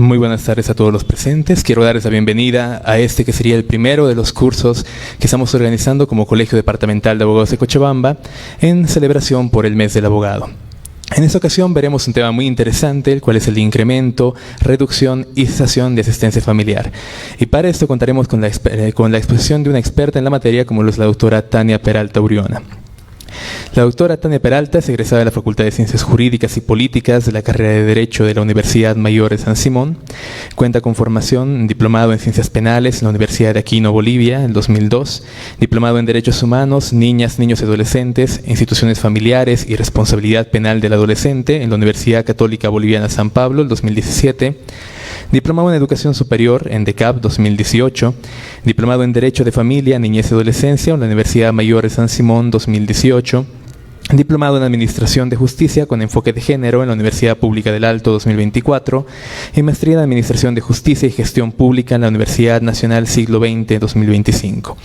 Muy buenas tardes a todos los presentes. Quiero darles la bienvenida a este que sería el primero de los cursos que estamos organizando como Colegio Departamental de Abogados de Cochabamba en celebración por el Mes del Abogado. En esta ocasión veremos un tema muy interesante, el cual es el incremento, reducción y cesación de asistencia familiar. Y para esto contaremos con la exposición de una experta en la materia como lo es la doctora Tania Peralta Uriona. La doctora Tania Peralta es egresada de la Facultad de Ciencias Jurídicas y Políticas de la carrera de Derecho de la Universidad Mayor de San Simón. Cuenta con formación diplomado en Ciencias Penales en la Universidad de Aquino, Bolivia, en 2002, diplomado en Derechos Humanos, Niñas, Niños y Adolescentes, Instituciones Familiares y Responsabilidad Penal del Adolescente en la Universidad Católica Boliviana San Pablo, en 2017, diplomado en Educación Superior en DECAP 2018, diplomado en Derecho de Familia, Niñez y Adolescencia en la Universidad Mayor de San Simón 2018, diplomado en Administración de Justicia con enfoque de género en la Universidad Pública del Alto 2024 y maestría en Administración de Justicia y Gestión Pública en la Universidad Nacional Siglo XX 2025.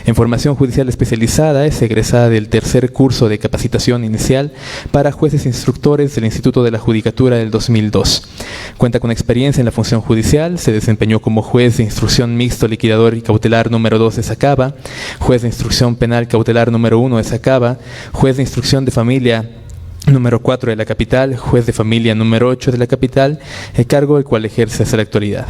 En formación judicial especializada es egresada del tercer curso de capacitación inicial para jueces instructores del Instituto de la Judicatura del 2002. Cuenta con experiencia en la función judicial, se desempeñó como juez de instrucción mixto liquidador y cautelar número 2 de Sacaba, juez de instrucción penal cautelar número 1 de Sacaba, juez de instrucción de familia número 4 de la capital, juez de familia número 8 de la capital, el cargo el cual ejerce hasta la actualidad.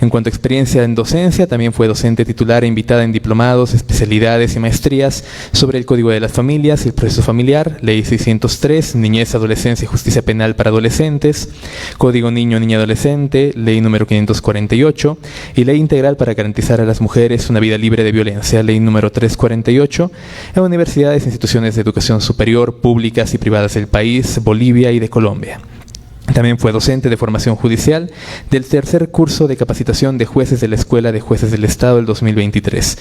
En cuanto a experiencia en docencia, también fue docente titular e invitada en diplomados, especialidades y maestrías sobre el Código de las Familias y el Proceso Familiar, Ley 603, Niñez, Adolescencia y Justicia Penal para Adolescentes, Código Niño, Niña, Adolescente, Ley número 548 y Ley Integral para garantizar a las mujeres una vida libre de violencia, Ley número 348, en universidades e instituciones de educación superior, públicas y privadas del país, Bolivia y de Colombia. También fue docente de formación judicial del tercer curso de capacitación de jueces de la Escuela de Jueces del Estado del 2023.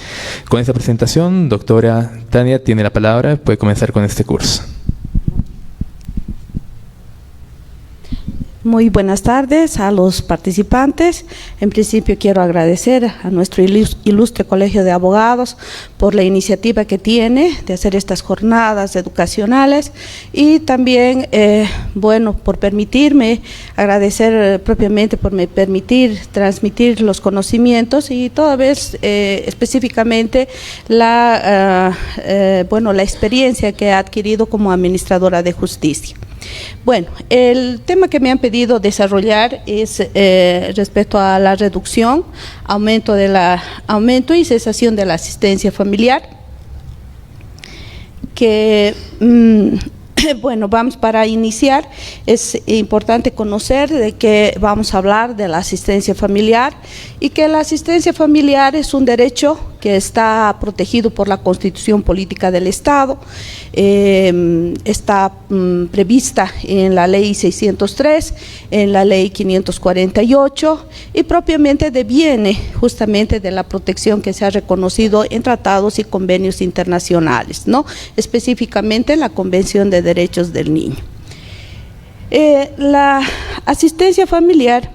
Con esta presentación, doctora Tania tiene la palabra, puede comenzar con este curso. Muy buenas tardes a los participantes. En principio quiero agradecer a nuestro ilustre Colegio de Abogados por la iniciativa que tiene de hacer estas jornadas educacionales y también, por permitirme agradecer propiamente por me permitir transmitir los conocimientos y toda vez específicamente la experiencia que he adquirido como administradora de justicia. Bueno, el tema que me han pedido desarrollar es respecto a la reducción, aumento y cesación de la asistencia familiar, que vamos para iniciar, es importante conocer de que vamos a hablar de la asistencia familiar y que la asistencia familiar es un derecho que está protegido por la Constitución Política del Estado, está prevista en la Ley 603, en la Ley 548 y propiamente deviene justamente de la protección que se ha reconocido en tratados y convenios internacionales, ¿no? Específicamente la Convención de Derechos del Niño. La asistencia familiar,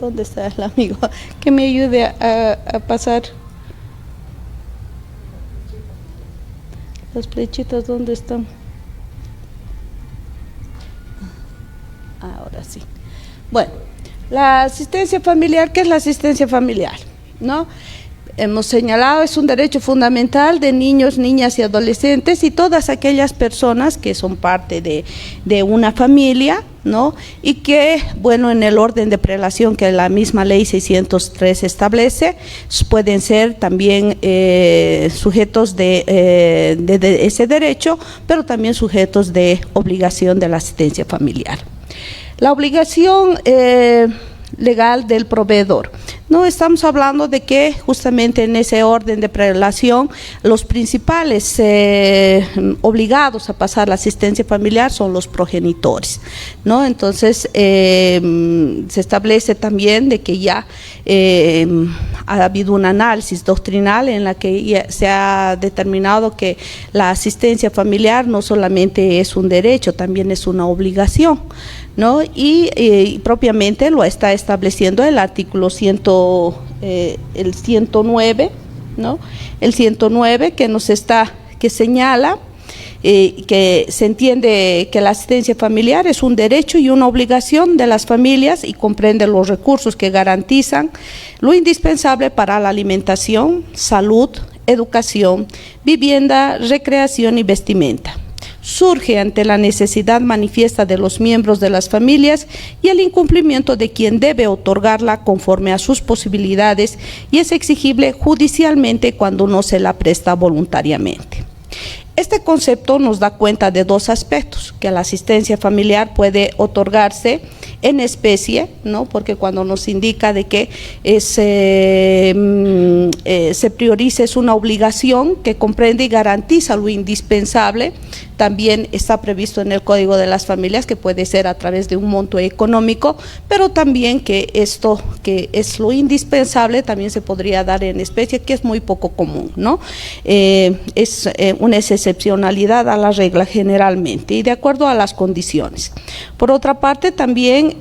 ¿dónde está el amigo? Que me ayude a pasar las flechitas, ¿dónde están? Ahora sí. Bueno, la asistencia familiar, ¿qué es la asistencia familiar? ¿No? Hemos señalado, es un derecho fundamental de niños, niñas y adolescentes y todas aquellas personas que son parte de una familia, ¿no? Y que, en el orden de prelación que la misma Ley 603 establece, pueden ser también sujetos de ese derecho, pero también sujetos de obligación de la asistencia familiar. La obligación legal del proveedor. No estamos hablando de que justamente en ese orden de prelación los principales obligados a pasar la asistencia familiar son los progenitores, ¿no? Entonces se establece también de que ya ha habido un análisis doctrinal en la que ya se ha determinado que la asistencia familiar no solamente es un derecho, también es una obligación, ¿no? Y propiamente lo está estableciendo el artículo 109, ¿no? El 109 que señala que se entiende que la asistencia familiar es un derecho y una obligación de las familias y comprende los recursos que garantizan lo indispensable para la alimentación, salud, educación, vivienda, recreación y vestimenta. Surge ante la necesidad manifiesta de los miembros de las familias y el incumplimiento de quien debe otorgarla conforme a sus posibilidades y es exigible judicialmente cuando no se la presta voluntariamente. Este concepto nos da cuenta de dos aspectos, que la asistencia familiar puede otorgarse en especie, ¿no? Porque cuando nos indica de que se prioriza es una obligación que comprende y garantiza lo indispensable. También está previsto en el Código de las Familias que puede ser a través de un monto económico, pero también que esto que es lo indispensable también se podría dar en especie, que es muy poco común, ¿no? Es una excepcionalidad a la regla generalmente y de acuerdo a las condiciones. Por otra parte, también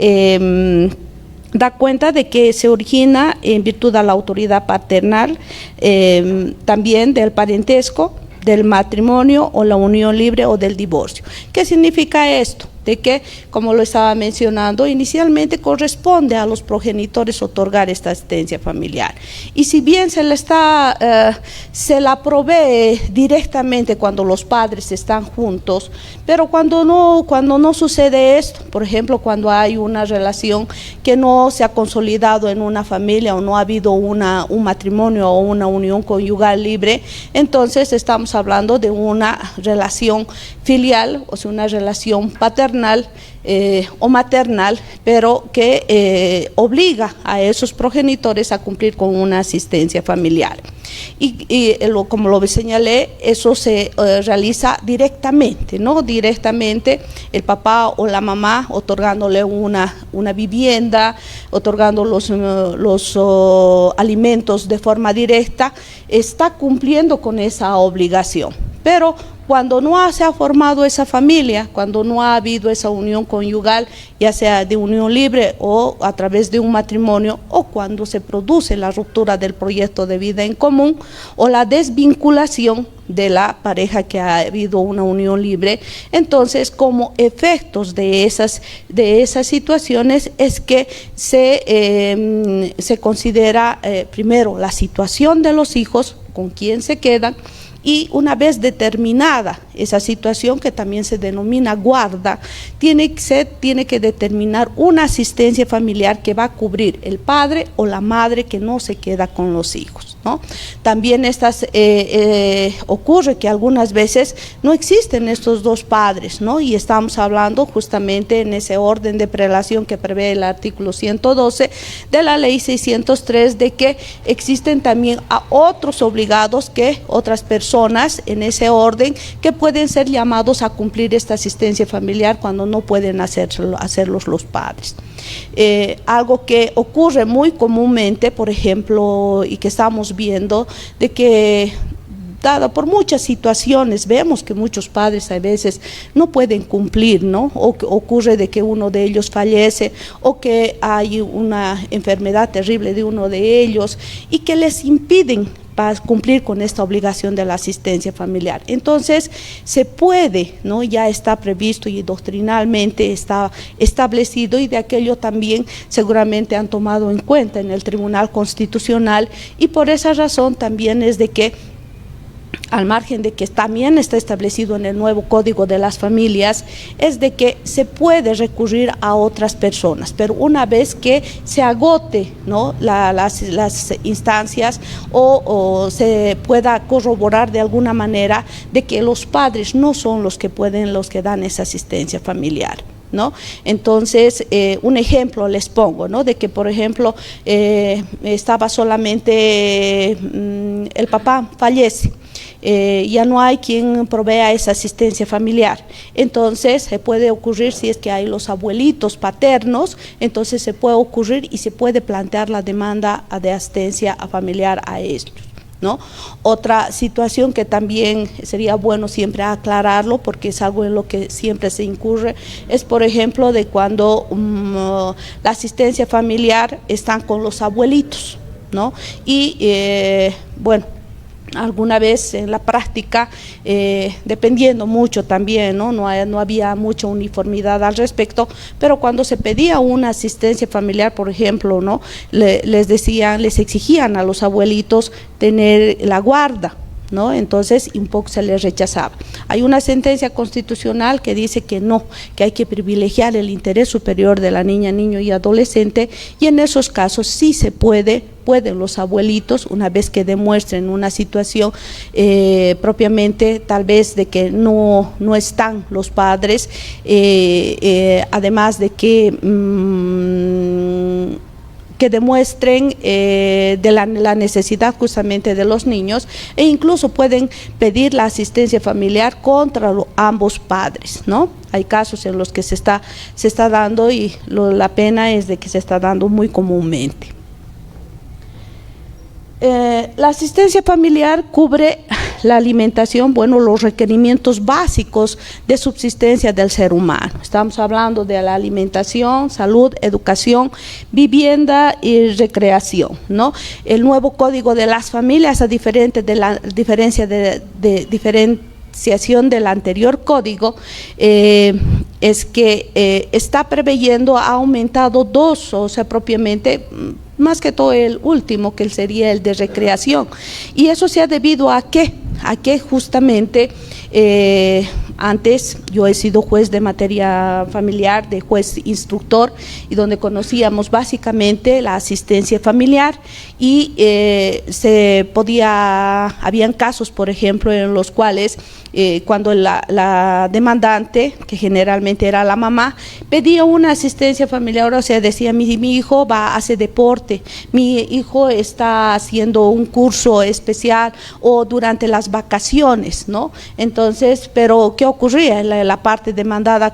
da cuenta de que se origina en virtud de la autoridad paternal, también del parentesco, del matrimonio o la unión libre o del divorcio. ¿Qué significa esto? De que, como lo estaba mencionando, inicialmente corresponde a los progenitores otorgar esta asistencia familiar. Y si bien se la provee directamente cuando los padres están juntos, pero cuando no sucede esto, por ejemplo, cuando hay una relación que no se ha consolidado en una familia o no ha habido un matrimonio o una unión conyugal libre, entonces estamos hablando de una relación filial, o sea, una relación paternal o maternal, pero que obliga a esos progenitores a cumplir con una asistencia familiar. Como lo señalé, eso se realiza directamente, ¿no? Directamente el papá o la mamá otorgándole una vivienda, otorgando los alimentos de forma directa, está cumpliendo con esa obligación. Pero cuando no se ha formado esa familia, cuando no ha habido esa unión conyugal, ya sea de unión libre o a través de un matrimonio, o cuando se produce la ruptura del proyecto de vida en común o la desvinculación de la pareja que ha habido una unión libre, entonces como efectos de esas situaciones es que se considera primero la situación de los hijos, con quién se quedan, y una vez determinada esa situación, que también se denomina guarda, tiene que determinar una asistencia familiar que va a cubrir el padre o la madre que no se queda con los hijos, ¿no? También ocurre que algunas veces no existen estos dos padres, ¿no? Y estamos hablando justamente en ese orden de prelación que prevé el artículo 112 de la ley 603, de que existen también a otros obligados, que otras personas en ese orden que pueden ser llamados a cumplir esta asistencia familiar cuando no pueden hacerlos los padres. Algo que ocurre muy comúnmente, por ejemplo, y que estamos viendo, de que dada por muchas situaciones, vemos que muchos padres a veces no pueden cumplir, ¿no? O que ocurre de que uno de ellos fallece, o que hay una enfermedad terrible de uno de ellos y que les impiden para cumplir con esta obligación de la asistencia familiar. Entonces se puede, ¿no? Ya está previsto y doctrinalmente está establecido, y de aquello también seguramente han tomado en cuenta en el Tribunal Constitucional, y por esa razón también es de que, al margen de que también está establecido en el nuevo Código de las Familias, es de que se puede recurrir a otras personas, pero una vez que se agote, ¿no? las instancias o se pueda corroborar de alguna manera de que los padres no son los que dan esa asistencia familiar, ¿no? Entonces, un ejemplo les pongo, ¿no? De que, por ejemplo, estaba solamente el papá fallece. Ya no hay quien provea esa asistencia familiar. Entonces se puede ocurrir, si es que hay los abuelitos paternos, entonces se puede ocurrir y se puede plantear la demanda de asistencia familiar a estos, ¿no? Otra situación que también sería bueno siempre aclararlo, porque es algo en lo que siempre se incurre, es por ejemplo de cuando la asistencia familiar están con los abuelitos, ¿no? Y bueno, alguna vez en la práctica, dependiendo mucho también, no había mucha uniformidad al respecto, pero cuando se pedía una asistencia familiar, por ejemplo, les exigían a los abuelitos tener la guarda, ¿no? Entonces un poco se les rechazaba. Hay una sentencia constitucional que dice que no, que hay que privilegiar el interés superior de la niña, niño y adolescente, y en esos casos sí se pueden los abuelitos, una vez que demuestren una situación propiamente tal vez de que no están los padres, además de que demuestren de la necesidad justamente de los niños, e incluso pueden pedir la asistencia familiar contra ambos padres, ¿no? Hay casos en los que se está dando, y la pena es de que se está dando muy comúnmente. La asistencia familiar cubre la alimentación, los requerimientos básicos de subsistencia del ser humano. Estamos hablando de la alimentación, salud, educación, vivienda y recreación, ¿no? El nuevo Código de las Familias, a diferencia del anterior código, es que está preveyendo, ha aumentado dos, o sea, propiamente, más que todo el último, que sería el de recreación, y eso se ha debido a que justamente antes yo he sido juez de materia familiar, de juez instructor, y donde conocíamos básicamente la asistencia familiar, y habían casos, por ejemplo, en los cuales cuando la demandante, que generalmente era la mamá, pedía una asistencia familiar, o sea, decía, mi hijo hace deporte, mi hijo está haciendo un curso especial, o durante las vacaciones, ¿no? Entonces, pero ¿qué ocurría? La parte demandada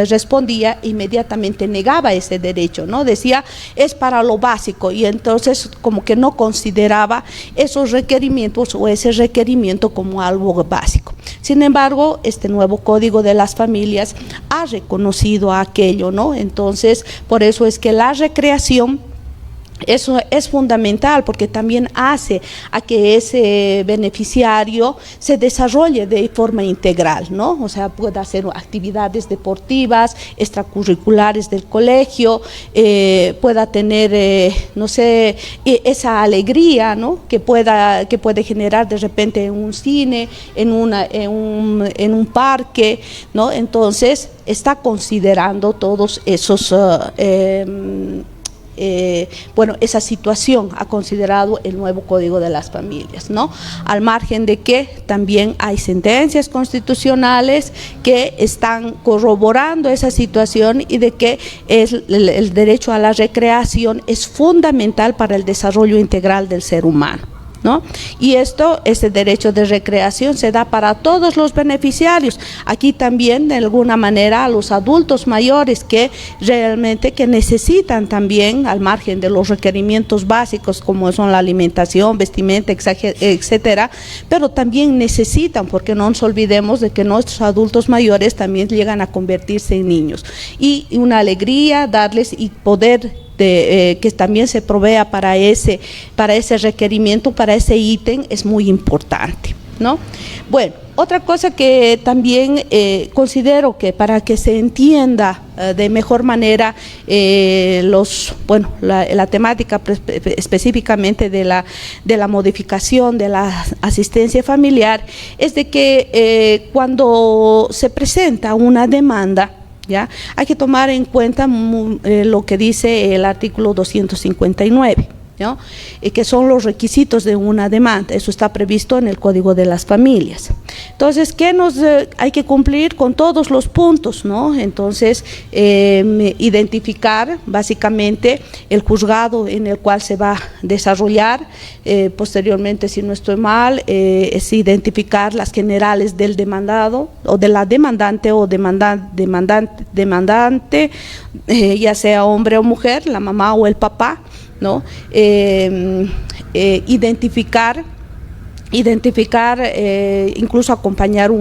respondía, inmediatamente negaba ese derecho, ¿no? Decía, es para lo básico, y entonces como que no consideraba esos requerimientos o ese requerimiento como algo básico. Sin embargo, este nuevo Código de las Familias ha reconocido aquello, ¿no? Entonces, por eso es que la recreación, eso es fundamental, porque también hace a que ese beneficiario se desarrolle de forma integral, ¿no? O sea, pueda hacer actividades deportivas, extracurriculares del colegio, pueda tener, esa alegría, ¿no? Que puede generar de repente en un cine, en un parque, ¿no? Entonces, está considerando todos esos esa situación ha considerado el nuevo Código de las Familias, ¿no? Al margen de que también hay sentencias constitucionales que están corroborando esa situación, y de que el derecho a la recreación es fundamental para el desarrollo integral del ser humano, ¿no? Y ese derecho de recreación se da para todos los beneficiarios. Aquí también, de alguna manera, a los adultos mayores que realmente necesitan también, al margen de los requerimientos básicos como son la alimentación, vestimenta, etcétera, pero también necesitan, porque no nos olvidemos de que nuestros adultos mayores también llegan a convertirse en niños, y una alegría darles y poder que también se provea para ese requerimiento, para ese ítem, es muy importante, ¿no? Bueno, otra cosa que también considero que para que se entienda de mejor manera la temática específicamente de la modificación de la asistencia familiar, es de que cuando se presenta una demanda, ¿ya? Hay que tomar en cuenta lo que dice el artículo 259, ¿no? Que son los requisitos de una demanda. Eso está previsto en el Código de las Familias. Entonces, hay que cumplir con todos los puntos, ¿no? Entonces, identificar básicamente el juzgado en el cual se va a desarrollar. Posteriormente, si no estoy mal, es identificar las generales del demandado, o de la demandante o demandante, ya sea hombre o mujer, la mamá o el papá, ¿no? Identificar identificar, incluso acompañar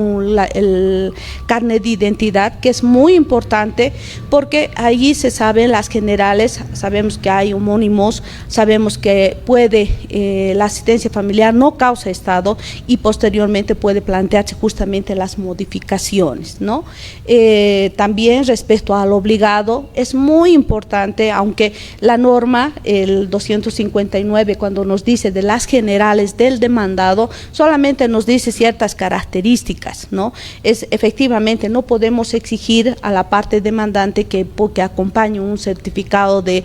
el carnet de identidad, que es muy importante porque ahí se saben las generales, sabemos que hay homónimos, sabemos que puede, la asistencia familiar no causa estado y posteriormente puede plantearse justamente las modificaciones, ¿no? También respecto al obligado, es muy importante, aunque la norma, el 259, cuando nos dice de las generales del demandado, solamente nos dice ciertas características, ¿no? Efectivamente, no podemos exigir a la parte demandante que acompañe un certificado de,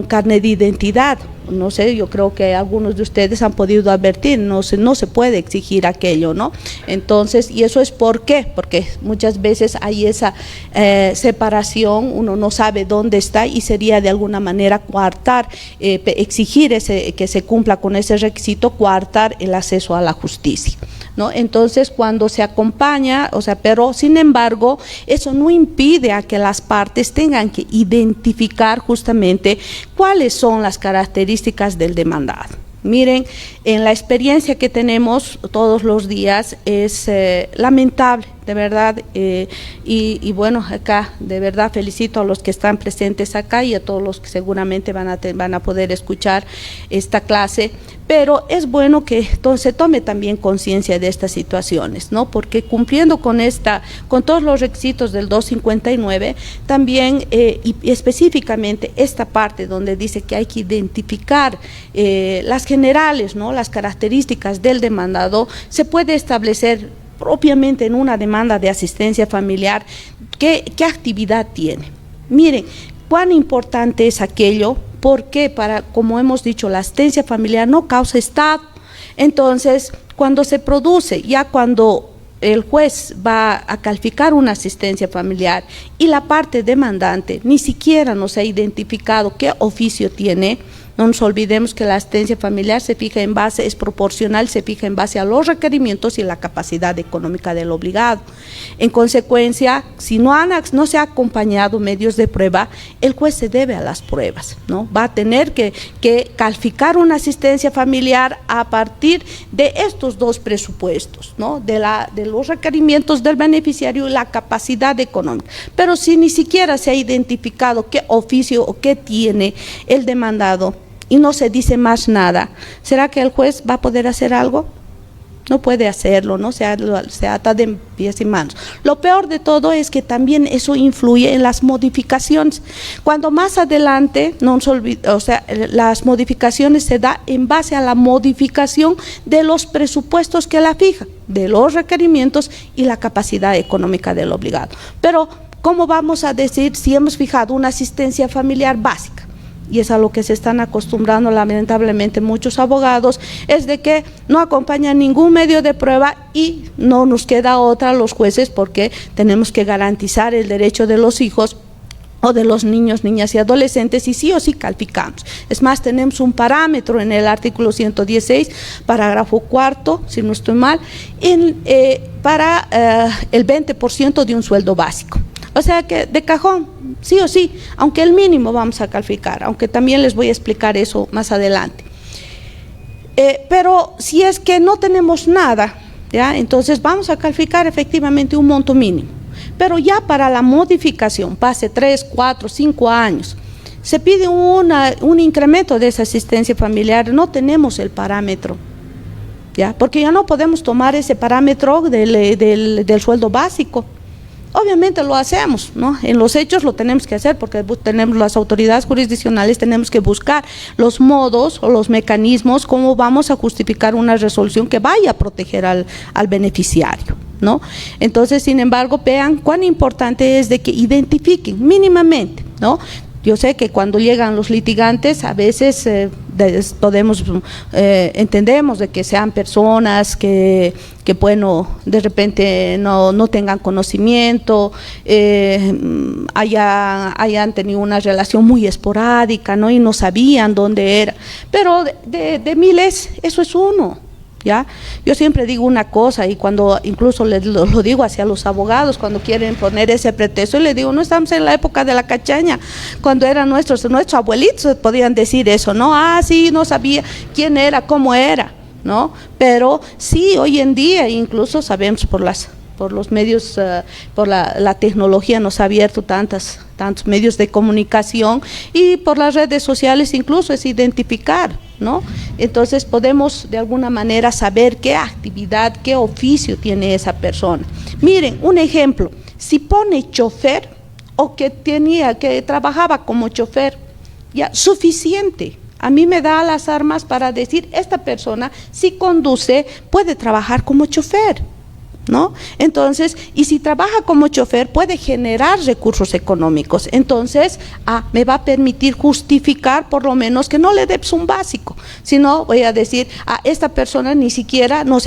carnet de identidad. No sé, yo creo que algunos de ustedes han podido advertir, no se puede exigir aquello, ¿no? Entonces, ¿y eso es por qué? Porque muchas veces hay esa separación, uno no sabe dónde está y sería de alguna manera coartar, exigir que se cumpla con ese requisito, coartar el acceso a la justicia, ¿no? Entonces, cuando se acompaña, pero sin embargo, eso no impide a que las partes tengan que identificar justamente cuáles son las características del demandado. Miren, en la experiencia que tenemos todos los días es lamentable, de verdad, y bueno, acá de verdad felicito a los que están presentes acá y a todos los que seguramente van a poder escuchar esta clase, pero es bueno que entonces se tome también conciencia de estas situaciones, ¿no? Porque cumpliendo con todos los requisitos del 259, también y específicamente esta parte donde dice que hay que identificar las generales, ¿no? Las características del demandado, se puede establecer propiamente en una demanda de asistencia familiar qué actividad tiene. Miren, cuán importante es aquello, porque como hemos dicho, la asistencia familiar no causa estado. Entonces, cuando se produce, ya cuando el juez va a calificar una asistencia familiar y la parte demandante ni siquiera nos ha identificado qué oficio tiene, no nos olvidemos que la asistencia familiar es proporcional, se fija en base a los requerimientos y la capacidad económica del obligado. En consecuencia, si no se ha acompañado medios de prueba, el juez se debe a las pruebas, ¿no? Va a tener que calificar una asistencia familiar a partir de estos dos presupuestos, ¿no? De los requerimientos del beneficiario y la capacidad económica. Pero si ni siquiera se ha identificado qué oficio o qué tiene el demandado, y no se dice más nada, ¿será que el juez va a poder hacer algo? No puede hacerlo, ¿no? Se ata de pies y manos. Lo peor de todo es que también eso influye en las modificaciones. Cuando más adelante, las modificaciones se dan en base a la modificación de los presupuestos que la fijan, de los requerimientos y la capacidad económica del obligado. Pero, ¿cómo vamos a decir si hemos fijado una asistencia familiar básica? Y es a lo que se están acostumbrando lamentablemente muchos abogados, es de que no acompañan ningún medio de prueba y no nos queda otra los jueces, porque tenemos que garantizar el derecho de los hijos o de los niños, niñas y adolescentes, y sí o sí calificamos. Es más, tenemos un parámetro en el artículo 116, parágrafo 4, si no estoy mal, para el 20% de un sueldo básico. O sea que de cajón, sí o sí, aunque el mínimo vamos a calificar, aunque también les voy a explicar eso más adelante. Pero si es que no tenemos nada, ¿ya? Entonces vamos a calificar efectivamente un monto mínimo. Pero ya para la modificación, pase 3, 4, 5 años, se pide un incremento de esa asistencia familiar, no tenemos el parámetro, ¿ya? Porque ya no podemos tomar ese parámetro del sueldo básico. Obviamente lo hacemos, ¿no? En los hechos lo tenemos que hacer porque tenemos las autoridades jurisdiccionales, tenemos que buscar los modos o los mecanismos, cómo vamos a justificar una resolución que vaya a proteger al beneficiario, ¿no? Entonces, sin embargo, vean cuán importante es de que identifiquen mínimamente, ¿no? Yo sé que cuando llegan los litigantes, a veces entendemos de que sean personas que bueno, de repente no tengan conocimiento, hayan tenido una relación muy esporádica, ¿no? Y no sabían dónde era. Pero de miles, eso es uno. ¿Ya? Yo siempre digo una cosa, y cuando incluso lo digo hacia los abogados cuando quieren poner ese pretexto, y les digo, no estamos en la época de la cachaña, cuando eran nuestros abuelitos podían decir eso, ¿no? Sí, no sabía quién era, cómo era. ¿no? Pero sí, hoy en día, incluso sabemos por los medios, por la tecnología nos ha abierto tantos medios de comunicación, y por las redes sociales incluso es identificar, ¿no? Entonces podemos de alguna manera saber qué actividad, qué oficio tiene esa persona. Miren, un ejemplo, si pone chofer o que trabajaba como chofer, ya suficiente. A mí me da las armas para decir, esta persona si conduce puede trabajar como chofer, ¿no? Entonces, y si trabaja como chofer puede generar recursos económicos, entonces me va a permitir justificar por lo menos que no le debes un básico, sino voy a decir, a esta persona ni siquiera no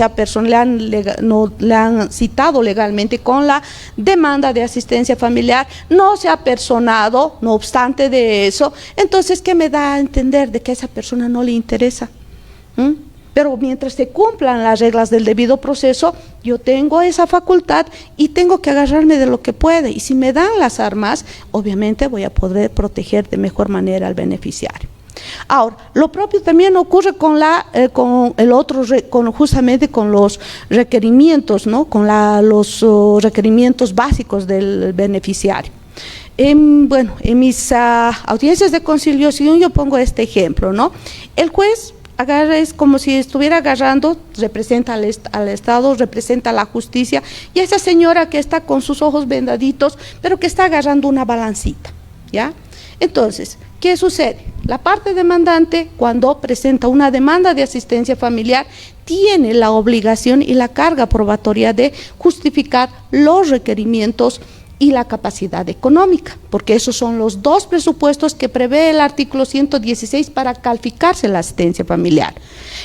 le han citado legalmente con la demanda de asistencia familiar, no se ha personado, no obstante de eso, entonces ¿qué me da a entender de que a esa persona no le interesa? Pero mientras se cumplan las reglas del debido proceso, yo tengo esa facultad y tengo que agarrarme de lo que puede. Y si me dan las armas, obviamente voy a poder proteger de mejor manera al beneficiario. Ahora, lo propio también ocurre justamente con los requerimientos, ¿no? Con los requerimientos básicos del beneficiario. En mis audiencias de conciliación yo pongo este ejemplo, ¿no? El juez es como si estuviera agarrando, representa al Estado, representa a la justicia, y esa señora que está con sus ojos vendaditos, pero que está agarrando una balancita, ¿ya? Entonces, ¿qué sucede? La parte demandante, cuando presenta una demanda de asistencia familiar, tiene la obligación y la carga probatoria de justificar los requerimientos y la capacidad económica, porque esos son los dos presupuestos que prevé el artículo 116 para calificarse la asistencia familiar.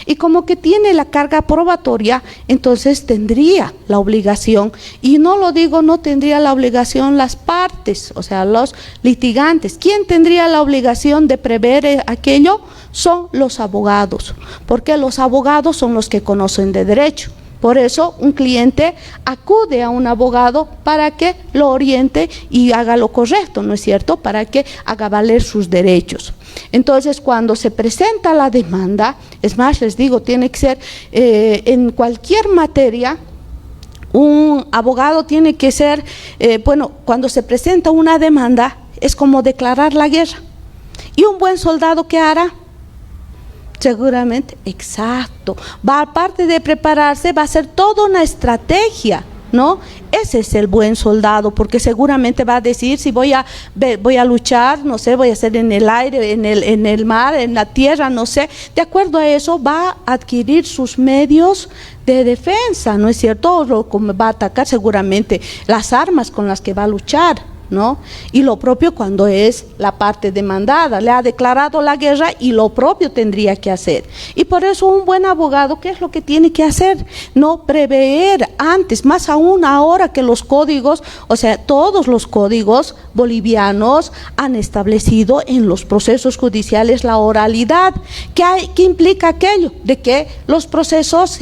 Y como que tiene la carga probatoria, entonces tendría la obligación, y no tendría la obligación las partes, o sea, los litigantes. ¿Quién tendría la obligación de prever aquello? Son los abogados, porque los abogados son los que conocen de derecho. Por eso un cliente acude a un abogado para que lo oriente y haga lo correcto, ¿no es cierto?, para que haga valer sus derechos. Entonces, cuando se presenta la demanda, es más, les digo, tiene que ser en cualquier materia, un abogado tiene que ser, cuando se presenta una demanda, es como declarar la guerra. ¿Y un buen soldado qué hará? Seguramente, exacto, aparte de prepararse, va a ser toda una estrategia, ¿no? Ese es el buen soldado, porque seguramente va a decir, si voy a luchar, no sé, voy a hacer en el aire, en el mar, en la tierra, no sé, de acuerdo a eso va a adquirir sus medios de defensa, ¿no es cierto? Va a atacar seguramente las armas con las que va a luchar, ¿no? Y lo propio cuando es la parte demandada, le ha declarado la guerra y lo propio tendría que hacer. Y por eso un buen abogado, ¿qué es lo que tiene que hacer? No prever antes, más aún ahora que los códigos, o sea, todos los códigos bolivianos han establecido en los procesos judiciales la oralidad. ¿Qué implica aquello? De que los procesos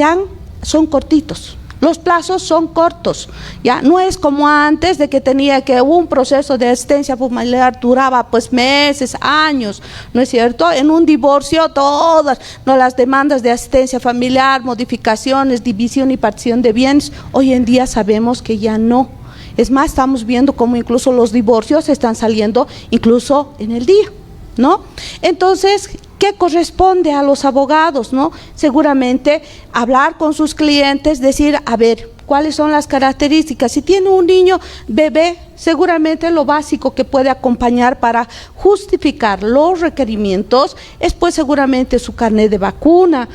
son cortitos. Los plazos son cortos, ya no es como antes de que tenía que un proceso de asistencia familiar duraba pues meses, años, ¿no es cierto? En un divorcio todas, ¿no?, las demandas de asistencia familiar, modificaciones, división y partición de bienes, hoy en día sabemos que ya no. Es más, estamos viendo cómo incluso los divorcios están saliendo incluso en el día, ¿no? Entonces, ¿qué corresponde a los abogados, no? Seguramente hablar con sus clientes, decir, a ver, ¿cuáles son las características? Si tiene un niño bebé, seguramente lo básico que puede acompañar para justificar los requerimientos es pues seguramente su carnet de vacuna,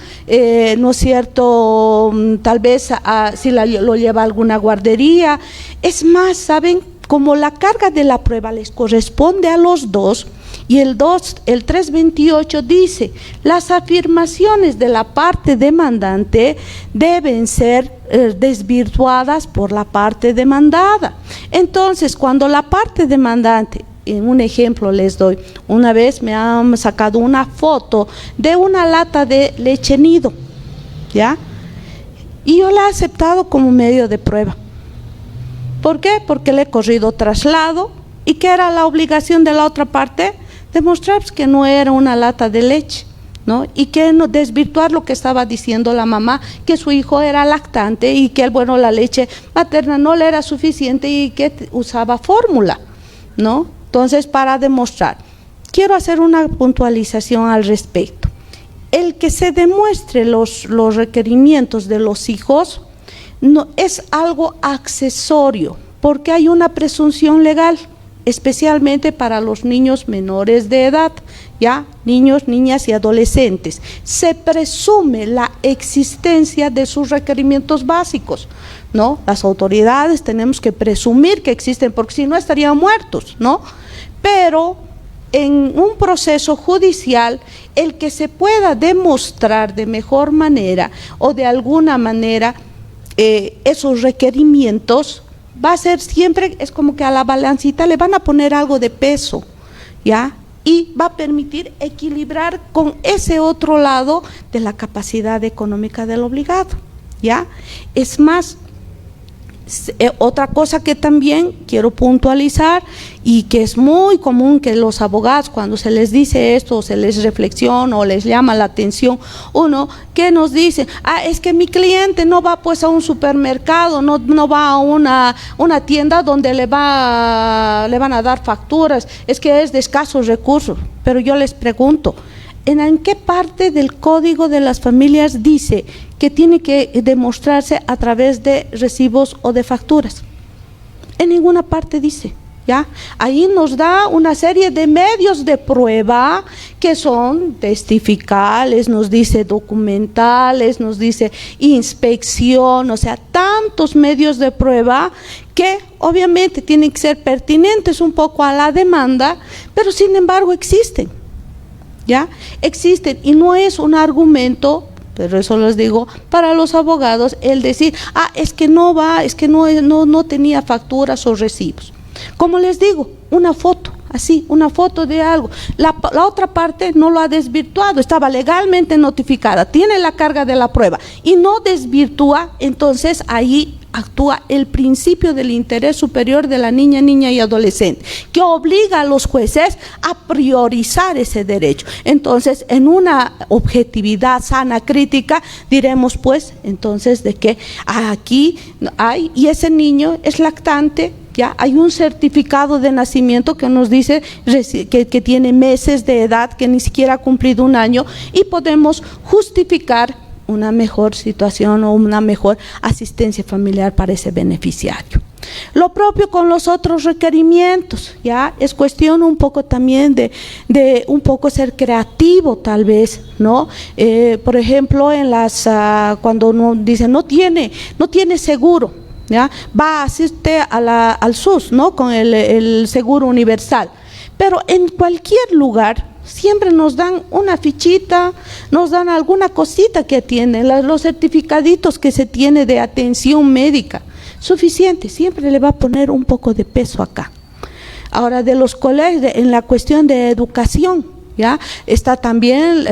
¿no es cierto? Tal vez si lo lleva a alguna guardería. Es más, ¿saben? Como la carga de la prueba les corresponde a los dos, y el 328 dice, las afirmaciones de la parte demandante deben ser desvirtuadas por la parte demandada. Entonces, cuando la parte demandante, en un ejemplo les doy, una vez me han sacado una foto de una lata de leche nido, ¿ya? Y yo la he aceptado como medio de prueba. ¿Por qué? Porque le he corrido traslado. ¿Y qué era la obligación de la otra parte? Demostrar que no era una lata de leche, ¿no? Y que no desvirtuar lo que estaba diciendo la mamá, que su hijo era lactante y que bueno, la leche materna no le era suficiente y que usaba fórmula, ¿no? Entonces, para demostrar, quiero hacer una puntualización al respecto. El que se demuestre los requerimientos de los hijos no es algo accesorio, porque hay una presunción legal, especialmente para los niños menores de edad, ya, niños, niñas y adolescentes. Se presume la existencia de sus requerimientos básicos, ¿no? Las autoridades tenemos que presumir que existen, porque si no estarían muertos, ¿no? Pero en un proceso judicial, el que se pueda demostrar de mejor manera o de alguna manera esos requerimientos, va a ser siempre, es como que a la balancita le van a poner algo de peso, ¿ya? Y va a permitir equilibrar con ese otro lado de la capacidad económica del obligado, ¿ya? Es más, otra cosa que también quiero puntualizar y que es muy común que los abogados, cuando se les dice esto o se les reflexiona o les llama la atención, uno que nos dice, es que mi cliente no va pues a un supermercado, no va a una tienda donde le van a dar facturas, es que es de escasos recursos. Pero yo les pregunto, ¿en qué parte del Código de las Familias dice que tiene que demostrarse a través de recibos o de facturas? En ninguna parte dice, ¿ya? Ahí nos da una serie de medios de prueba que son testificales, nos dice documentales, nos dice inspección, o sea, tantos medios de prueba que obviamente tienen que ser pertinentes un poco a la demanda, pero sin embargo existen. ¿Ya? Existen, y no es un argumento, pero eso les digo, para los abogados, el decir, es que no va, es que no tenía facturas o recibos. Como les digo, una foto, así, una foto de algo. La otra parte no lo ha desvirtuado, estaba legalmente notificada, tiene la carga de la prueba y no desvirtúa, entonces ahí actúa el principio del interés superior de la niña y adolescente, que obliga a los jueces a priorizar ese derecho. Entonces, en una objetividad sana, crítica, diremos pues, entonces, de que aquí hay, y ese niño es lactante, ya hay un certificado de nacimiento que nos dice que tiene meses de edad, que ni siquiera ha cumplido un año, y podemos justificar una mejor situación o una mejor asistencia familiar para ese beneficiario. Lo propio con los otros requerimientos, ya es cuestión un poco también de un poco ser creativo tal vez, ¿no? Por ejemplo, en cuando uno dice no tiene seguro, ¿ya? Va a asistir al SUS, ¿no? Con el seguro universal, pero en cualquier lugar siempre nos dan una fichita, nos dan alguna cosita que tienen, los certificaditos que se tiene de atención médica, suficiente, siempre le va a poner un poco de peso acá. Ahora, de los colegios, en la cuestión de educación, ¿ya? Está también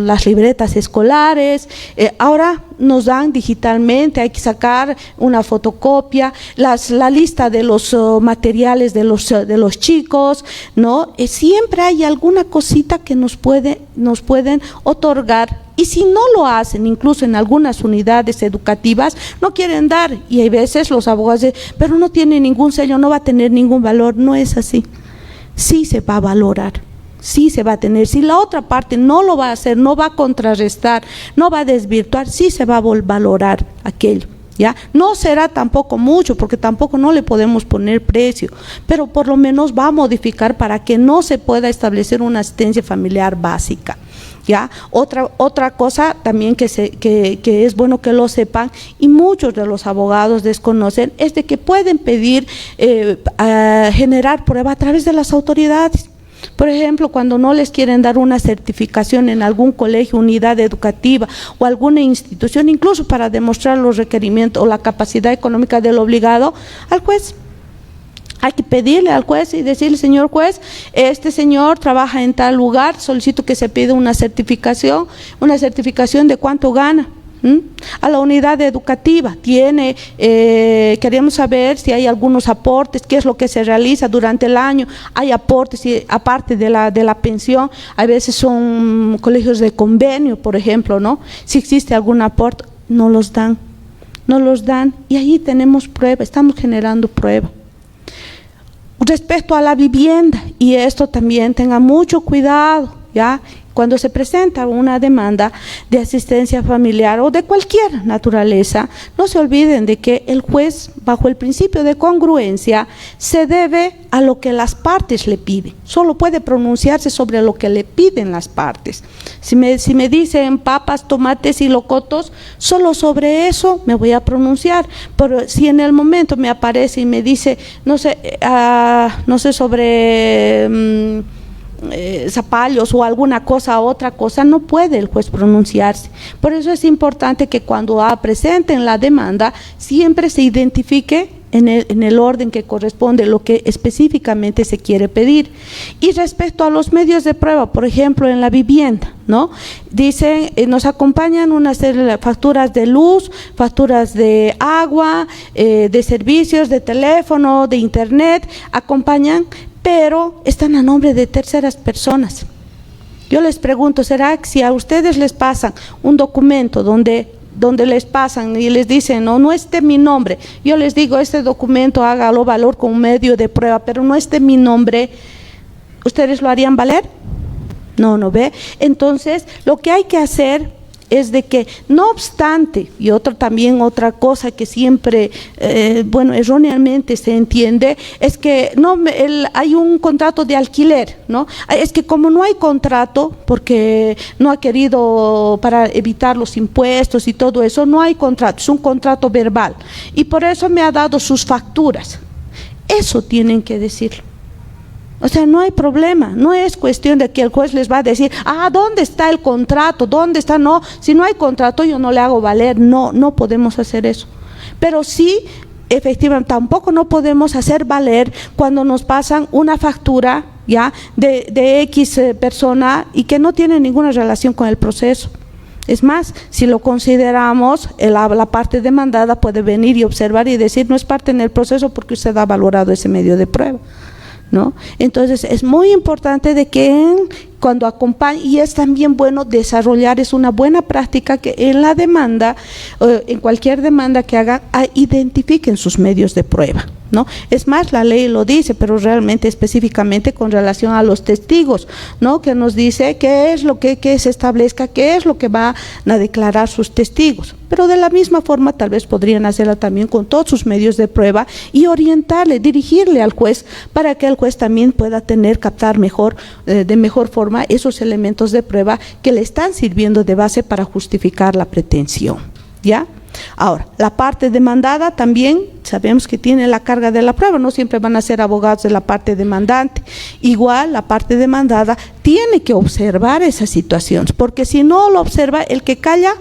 las libretas escolares, ahora nos dan digitalmente, hay que sacar una fotocopia, la lista de los materiales de los chicos, ¿no? Siempre hay alguna cosita que nos pueden otorgar, y si no lo hacen, incluso en algunas unidades educativas, no quieren dar, y hay veces los abogados dicen, pero no tiene ningún sello, no va a tener ningún valor. No es así, sí se va a valorar. Sí se va a tener, si la otra parte no lo va a hacer, no va a contrarrestar, no va a desvirtuar, sí se va a valorar aquello, ¿ya? No será tampoco mucho, porque tampoco no le podemos poner precio, pero por lo menos va a modificar para que no se pueda establecer una asistencia familiar básica, ¿ya? Otra cosa también que es bueno que lo sepan, y muchos de los abogados desconocen, es de que pueden pedir generar prueba a través de las autoridades. Por ejemplo, cuando no les quieren dar una certificación en algún colegio, unidad educativa o alguna institución, incluso para demostrar los requerimientos o la capacidad económica del obligado, al juez. Hay que pedirle al juez y decirle, señor juez, este señor trabaja en tal lugar, solicito que se pida una certificación de cuánto gana. A la unidad educativa queremos saber si hay algunos aportes, qué es lo que se realiza durante el año. Hay aportes y aparte de la pensión, a veces son colegios de convenio, por ejemplo, ¿no? Si existe algún aporte, no los dan y ahí tenemos prueba, estamos generando prueba. Respecto a la vivienda, y esto también tenga mucho cuidado, ¿ya? Cuando se presenta una demanda de asistencia familiar o de cualquier naturaleza, no se olviden de que el juez, bajo el principio de congruencia, se debe a lo que las partes le piden. Solo puede pronunciarse sobre lo que le piden las partes. Si me dicen papas, tomates y locotos, solo sobre eso me voy a pronunciar. Pero si en el momento me aparece y me dice, no sé sobre zapallos o alguna cosa, otra cosa, no puede el juez pronunciarse. Por eso es importante que cuando presenten la demanda, siempre se identifique en el orden que corresponde lo que específicamente se quiere pedir. Y respecto a los medios de prueba, por ejemplo, en la vivienda, ¿no? Dicen, nos acompañan una serie de facturas de luz, facturas de agua, de servicios, de teléfono, de internet, acompañan, pero están a nombre de terceras personas. Yo les pregunto, ¿será que si a ustedes les pasan un documento donde les pasan y les dicen, no esté mi nombre, yo les digo, este documento hágalo valor como medio de prueba, pero no esté mi nombre, ¿ustedes lo harían valer? No ve. Entonces, lo que hay que hacer es de que, no obstante, y otra cosa que siempre, erróneamente se entiende, es que hay un contrato de alquiler, ¿no? Es que como no hay contrato, porque no ha querido, para evitar los impuestos y todo eso, no hay contrato, es un contrato verbal, y por eso me ha dado sus facturas. Eso tienen que decirlo. O sea, no hay problema, no es cuestión de que el juez les va a decir, ¿dónde está el contrato? ¿Dónde está? No, si no hay contrato yo no le hago valer, no podemos hacer eso. Pero sí, efectivamente, tampoco no podemos hacer valer cuando nos pasan una factura, ¿ya?, de X persona y que no tiene ninguna relación con el proceso. Es más, si lo consideramos, la parte demandada puede venir y observar y decir, no es parte en el proceso porque usted ha valorado ese medio de prueba, ¿no? Entonces es muy importante de que cuando acompañe, y es también bueno desarrollar, es una buena práctica que en la demanda, en cualquier demanda que hagan, identifiquen sus medios de prueba, ¿no? Es más, la ley lo dice, pero realmente específicamente con relación a los testigos, ¿no?, que nos dice qué es lo que se establezca, qué es lo que van a declarar sus testigos. Pero de la misma forma tal vez podrían hacerla también con todos sus medios de prueba y orientarle, dirigirle al juez para que el juez también pueda captar de mejor forma esos elementos de prueba que le están sirviendo de base para justificar la pretensión, ¿ya? Ahora, la parte demandada también sabemos que tiene la carga de la prueba, no siempre van a ser abogados de la parte demandante. Igual la parte demandada tiene que observar esas situaciones, porque si no lo observa, el que calla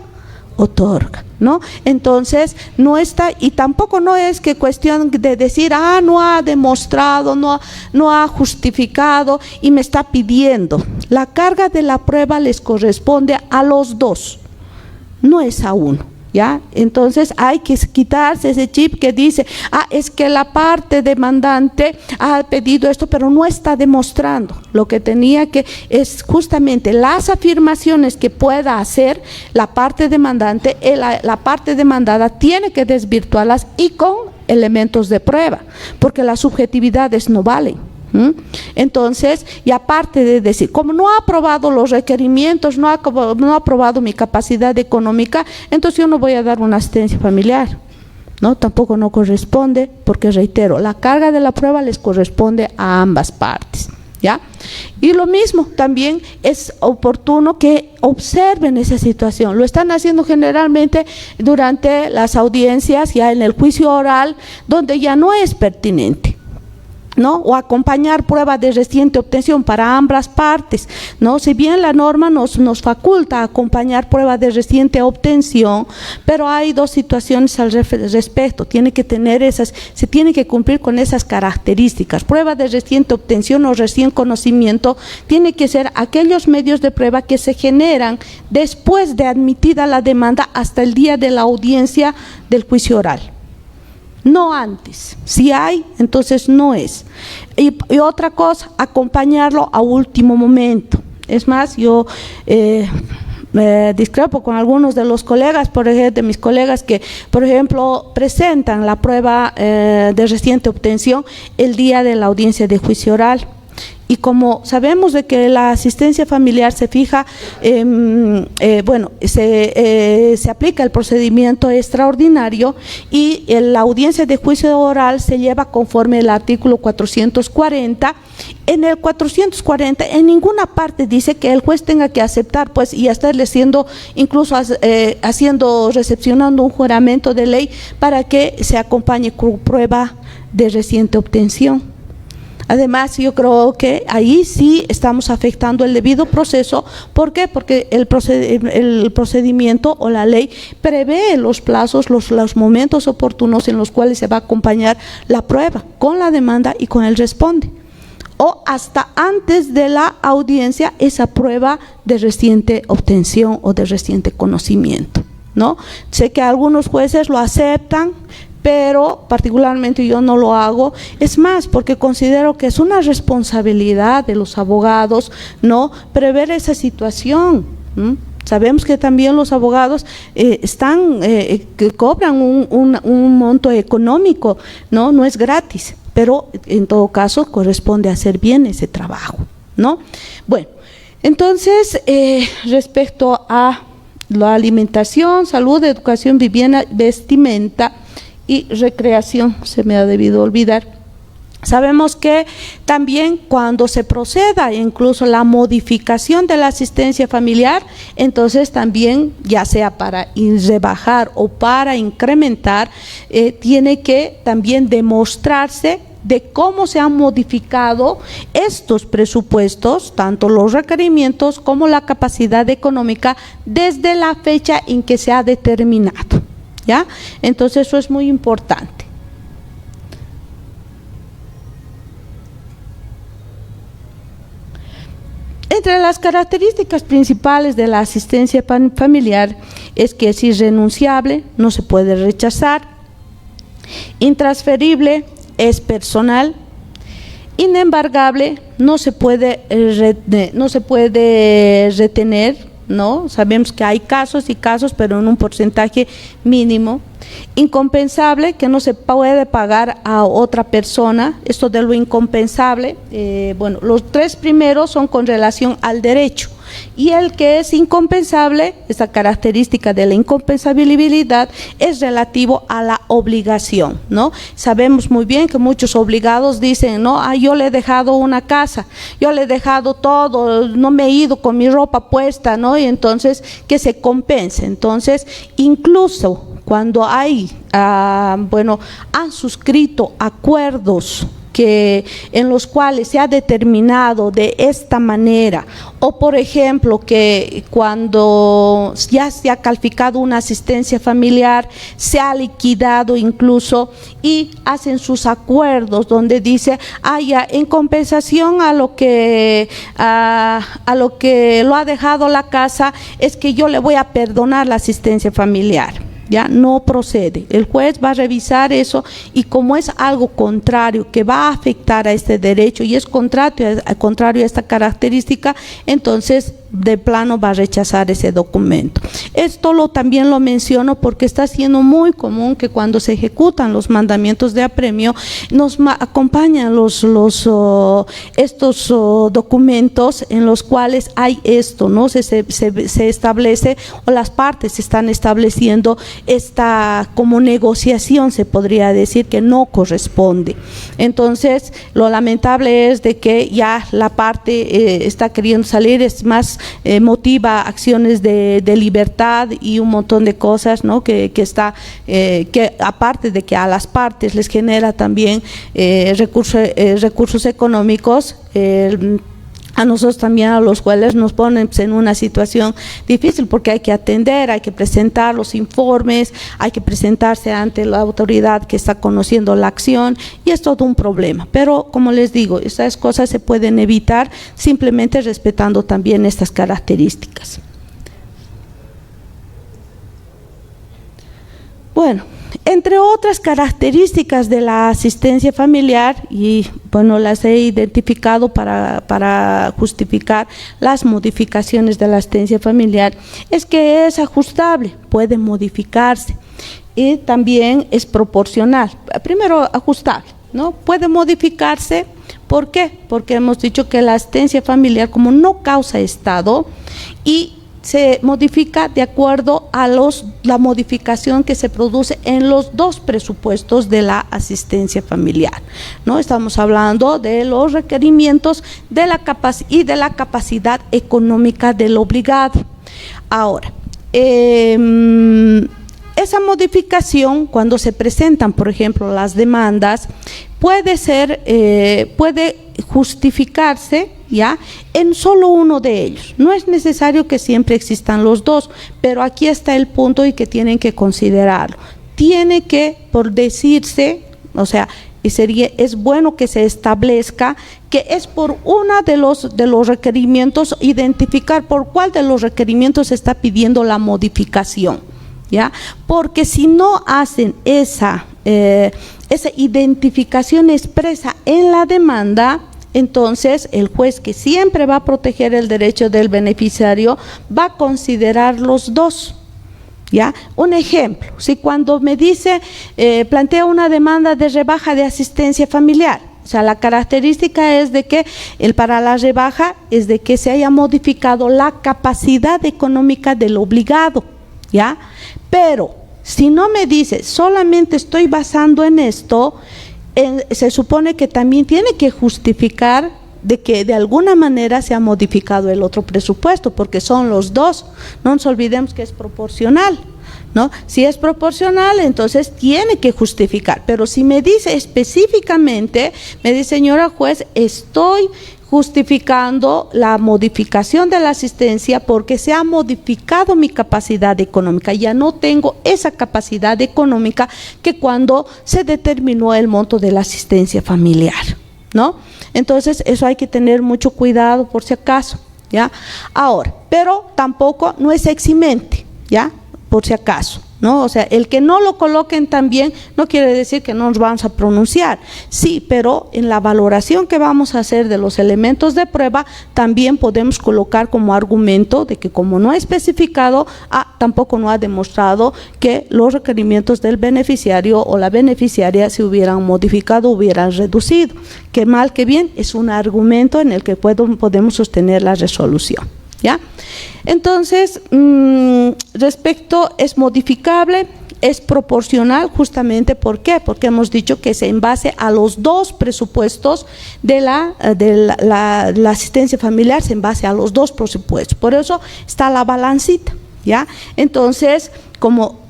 otorga, ¿no? Entonces no está, y tampoco no es que cuestión de decir, no ha demostrado, no ha justificado y me está pidiendo. La carga de la prueba les corresponde a los dos, no es a uno, ¿ya? Entonces hay que quitarse ese chip que dice, es que la parte demandante ha pedido esto, pero no está demostrando. Lo que tenía que es justamente las afirmaciones que pueda hacer la parte demandante, la parte demandada tiene que desvirtuarlas y con elementos de prueba, porque las subjetividades no valen. Entonces, y aparte de decir, como no ha aprobado los requerimientos, no ha aprobado mi capacidad económica, entonces yo no voy a dar una asistencia familiar, ¿no? Tampoco no corresponde, porque reitero, la carga de la prueba les corresponde a ambas partes, ¿ya? Y lo mismo, también es oportuno que observen esa situación. Lo están haciendo generalmente durante las audiencias, ya en el juicio oral, donde ya no es pertinente. ¿no? O acompañar prueba de reciente obtención para ambas partes, ¿no? Si bien la norma nos faculta acompañar prueba de reciente obtención, pero hay dos situaciones al respecto. Se tiene que cumplir con esas características. Prueba de reciente obtención o recién conocimiento tiene que ser aquellos medios de prueba que se generan después de admitida la demanda hasta el día de la audiencia del juicio oral. No antes. Si hay, entonces no es. Y otra cosa, acompañarlo a último momento. Es más, yo discrepo con algunos de los colegas, por ejemplo, de mis colegas que, por ejemplo, presentan la prueba de reciente obtención el día de la audiencia de juicio oral. Y como sabemos de que la asistencia familiar se fija, se aplica el procedimiento extraordinario y la audiencia de juicio oral se lleva conforme el artículo 440. En el 440 en ninguna parte dice que el juez tenga que aceptar, pues, y estarle recepcionando un juramento de ley para que se acompañe con prueba de reciente obtención. Además, yo creo que ahí sí estamos afectando el debido proceso. ¿Por qué? Porque el procedimiento o la ley prevé los plazos, los momentos oportunos en los cuales se va a acompañar la prueba con la demanda y con el responde. O hasta antes de la audiencia esa prueba de reciente obtención o de reciente conocimiento, ¿no? Sé que algunos jueces lo aceptan, pero particularmente yo no lo hago. Es más, porque considero que es una responsabilidad de los abogados, ¿no?, prever esa situación. Sabemos que también los abogados que cobran un monto económico, no es gratis, pero en todo caso corresponde hacer bien ese trabajo, ¿no? Bueno, entonces respecto a la alimentación, salud, educación, vivienda, vestimenta y recreación, se me ha debido olvidar. Sabemos que también cuando se proceda incluso la modificación de la asistencia familiar, entonces también, ya sea para rebajar o para incrementar, tiene que también demostrarse de cómo se han modificado estos presupuestos, tanto los requerimientos como la capacidad económica, desde la fecha en que se ha determinado. ¿Ya? Entonces eso es muy importante. Entre las características principales de la asistencia familiar es que es irrenunciable, no se puede rechazar, intransferible, es personal, inembargable, no se puede retener, ¿no? Sabemos que hay casos y casos, pero en un porcentaje mínimo. Incompensable, que no se puede pagar a otra persona. Esto de lo incompensable, los tres primeros son con relación al derecho, y el que es incompensable, esa característica de la incompensabilidad, es relativo a la obligación, ¿no? Sabemos muy bien que muchos obligados dicen, no, yo le he dejado una casa, yo le he dejado todo, no me he ido con mi ropa puesta, ¿no? Y entonces que se compense. Entonces, incluso cuando han suscrito acuerdos en los cuales se ha determinado de esta manera, o por ejemplo que cuando ya se ha calificado una asistencia familiar, se ha liquidado incluso, y hacen sus acuerdos donde dice, ya en compensación a lo que lo ha dejado la casa, es que yo le voy a perdonar la asistencia familiar. Ya no procede. El juez va a revisar eso, y como es algo contrario que va a afectar a este derecho y es contrario a esta característica, entonces de plano va a rechazar ese documento. Esto también lo menciono porque está siendo muy común que cuando se ejecutan los mandamientos de apremio nos acompañan estos documentos en los cuales hay esto, ¿no? Se establece, o las partes están estableciendo esta como negociación, se podría decir, que no corresponde. Entonces lo lamentable es de que ya la parte está queriendo salir, es más motiva acciones de libertad y un montón de cosas, ¿no? que aparte de que a las partes les genera también recursos económicos, a nosotros también, a los cuales nos ponen en una situación difícil, porque hay que atender, hay que presentar los informes, hay que presentarse ante la autoridad que está conociendo la acción, y es todo un problema. Pero como les digo, estas cosas se pueden evitar simplemente respetando también estas características. Bueno, entre otras características de la asistencia familiar, y bueno, las he identificado para justificar las modificaciones de la asistencia familiar, es que es ajustable, puede modificarse, y también es proporcional. Primero, ajustable, ¿no? Puede modificarse. ¿Por qué? Porque hemos dicho que la asistencia familiar, como no causa estado, y se modifica de acuerdo a la modificación que se produce en los dos presupuestos de la asistencia familiar, ¿no? Estamos hablando de los requerimientos y de la capacidad económica del obligado. Ahora, esa modificación, cuando se presentan, por ejemplo, las demandas, puede justificarse, ¿ya?, en solo uno de ellos. No es necesario que siempre existan los dos, pero aquí está el punto y que tienen que considerarlo. Tiene que, por decirse, o sea, es bueno que se establezca que es por uno de los requerimientos, identificar por cuál de los requerimientos se está pidiendo la modificación, ¿ya? Porque si no hacen esa identificación expresa en la demanda, entonces el juez, que siempre va a proteger el derecho del beneficiario, va a considerar los dos, ¿ya? Un ejemplo, si cuando me dice, plantea una demanda de rebaja de asistencia familiar, o sea, la característica es de que para la rebaja es de que se haya modificado la capacidad económica del obligado, ¿ya? Pero si no me dice, solamente estoy basando en esto, se supone que también tiene que justificar de que de alguna manera se ha modificado el otro presupuesto, porque son los dos. No nos olvidemos que es proporcional, ¿no? Si es proporcional, entonces tiene que justificar. Pero si me dice específicamente, me dice, señora juez, estoy justificando la modificación de la asistencia porque se ha modificado mi capacidad económica, ya no tengo esa capacidad económica que cuando se determinó el monto de la asistencia familiar, ¿no? Entonces eso hay que tener mucho cuidado por si acaso, ¿ya? Ahora, pero tampoco no es eximente, ¿ya? Por si acaso, ¿no? O sea, el que no lo coloquen también no quiere decir que no nos vamos a pronunciar, sí, pero en la valoración que vamos a hacer de los elementos de prueba también podemos colocar como argumento de que como no ha especificado, tampoco no ha demostrado que los requerimientos del beneficiario o la beneficiaria se hubieran modificado, hubieran reducido, que mal que bien es un argumento en el que podemos sostener la resolución, ¿ya? Entonces, es modificable, es proporcional, justamente, ¿por qué? Porque hemos dicho que es en base a los dos presupuestos de la asistencia familiar, se en base a los dos presupuestos, por eso está la balancita, ¿ya? Entonces, como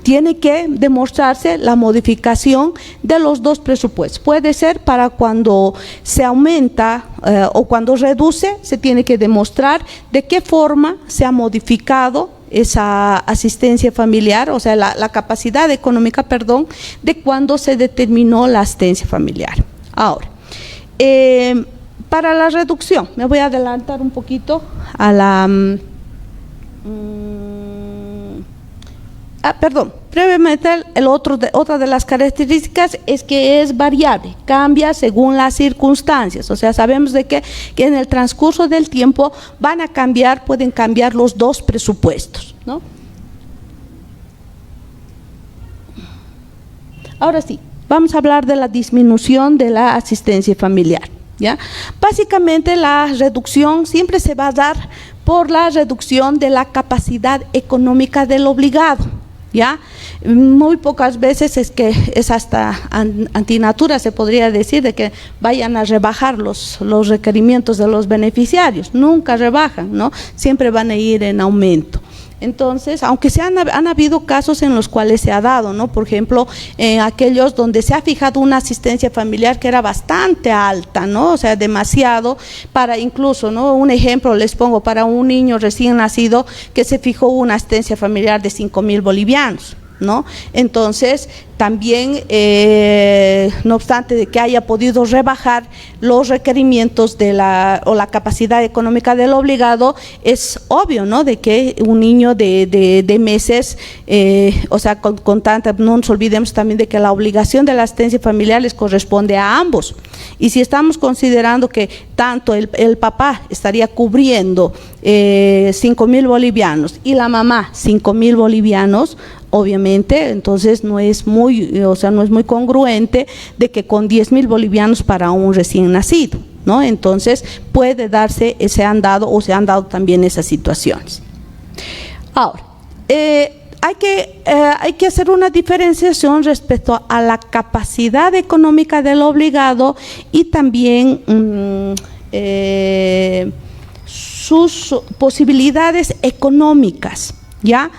tiene que demostrarse la modificación de los dos presupuestos. Puede ser para cuando se aumenta o cuando reduce, se tiene que demostrar de qué forma se ha modificado esa asistencia familiar, o sea, la capacidad económica, perdón, de cuando se determinó la asistencia familiar. Ahora, para la reducción, me voy a adelantar un poquito a la... previamente otra de las características es que es variable, cambia según las circunstancias, o sea, sabemos de que en el transcurso del tiempo pueden cambiar los dos presupuestos, ¿no? Ahora sí, vamos a hablar de la disminución de la asistencia familiar, ¿ya? Básicamente la reducción siempre se va a dar por la reducción de la capacidad económica del obligado, ¿ya? Muy pocas veces es que es hasta antinatura, se podría decir, de que vayan a rebajar los requerimientos de los beneficiarios. Nunca rebajan, ¿no? Siempre van a ir en aumento. Entonces, aunque han habido casos en los cuales se ha dado, ¿no? Por ejemplo, aquellos donde se ha fijado una asistencia familiar que era bastante alta, ¿no? O sea, demasiado, para incluso, ¿no? Un ejemplo les pongo, para un niño recién nacido que se fijó una asistencia familiar de 5.000 bolivianos, ¿no? Entonces, también, no obstante de que haya podido rebajar los requerimientos de la capacidad económica del obligado, es obvio, ¿no? De que un niño de meses, o sea, con tanta, no nos olvidemos también de que la obligación de la asistencia familiar les corresponde a ambos. Y si estamos considerando que tanto el papá estaría cubriendo 5.000 bolivianos y la mamá 5.000 bolivianos, obviamente, entonces no es muy congruente de que con 10.000 bolivianos para un recién nacido, ¿no? Entonces puede darse, se han dado también esas situaciones. Ahora, hay que hacer una diferenciación respecto a la capacidad económica del obligado y también sus posibilidades económicas, ¿ya?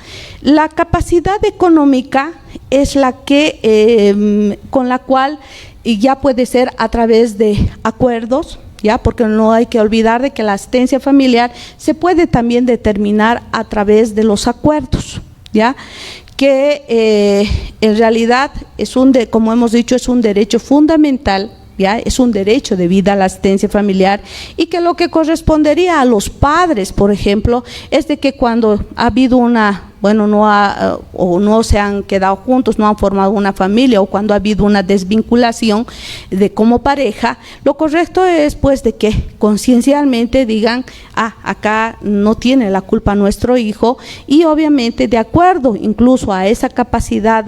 La capacidad económica es la que con la cual ya puede ser a través de acuerdos, ¿ya? Porque no hay que olvidar de que la asistencia familiar se puede también determinar a través de los acuerdos, ¿ya? Que en realidad como hemos dicho, es un derecho fundamental, ¿ya? Es un derecho de vida a la asistencia familiar, y que lo que correspondería a los padres, por ejemplo, es de que cuando ha habido no se han quedado juntos, no han formado una familia, o cuando ha habido una desvinculación como pareja, lo correcto es pues de que conciencialmente digan, acá no tiene la culpa nuestro hijo, y obviamente de acuerdo incluso a esa capacidad,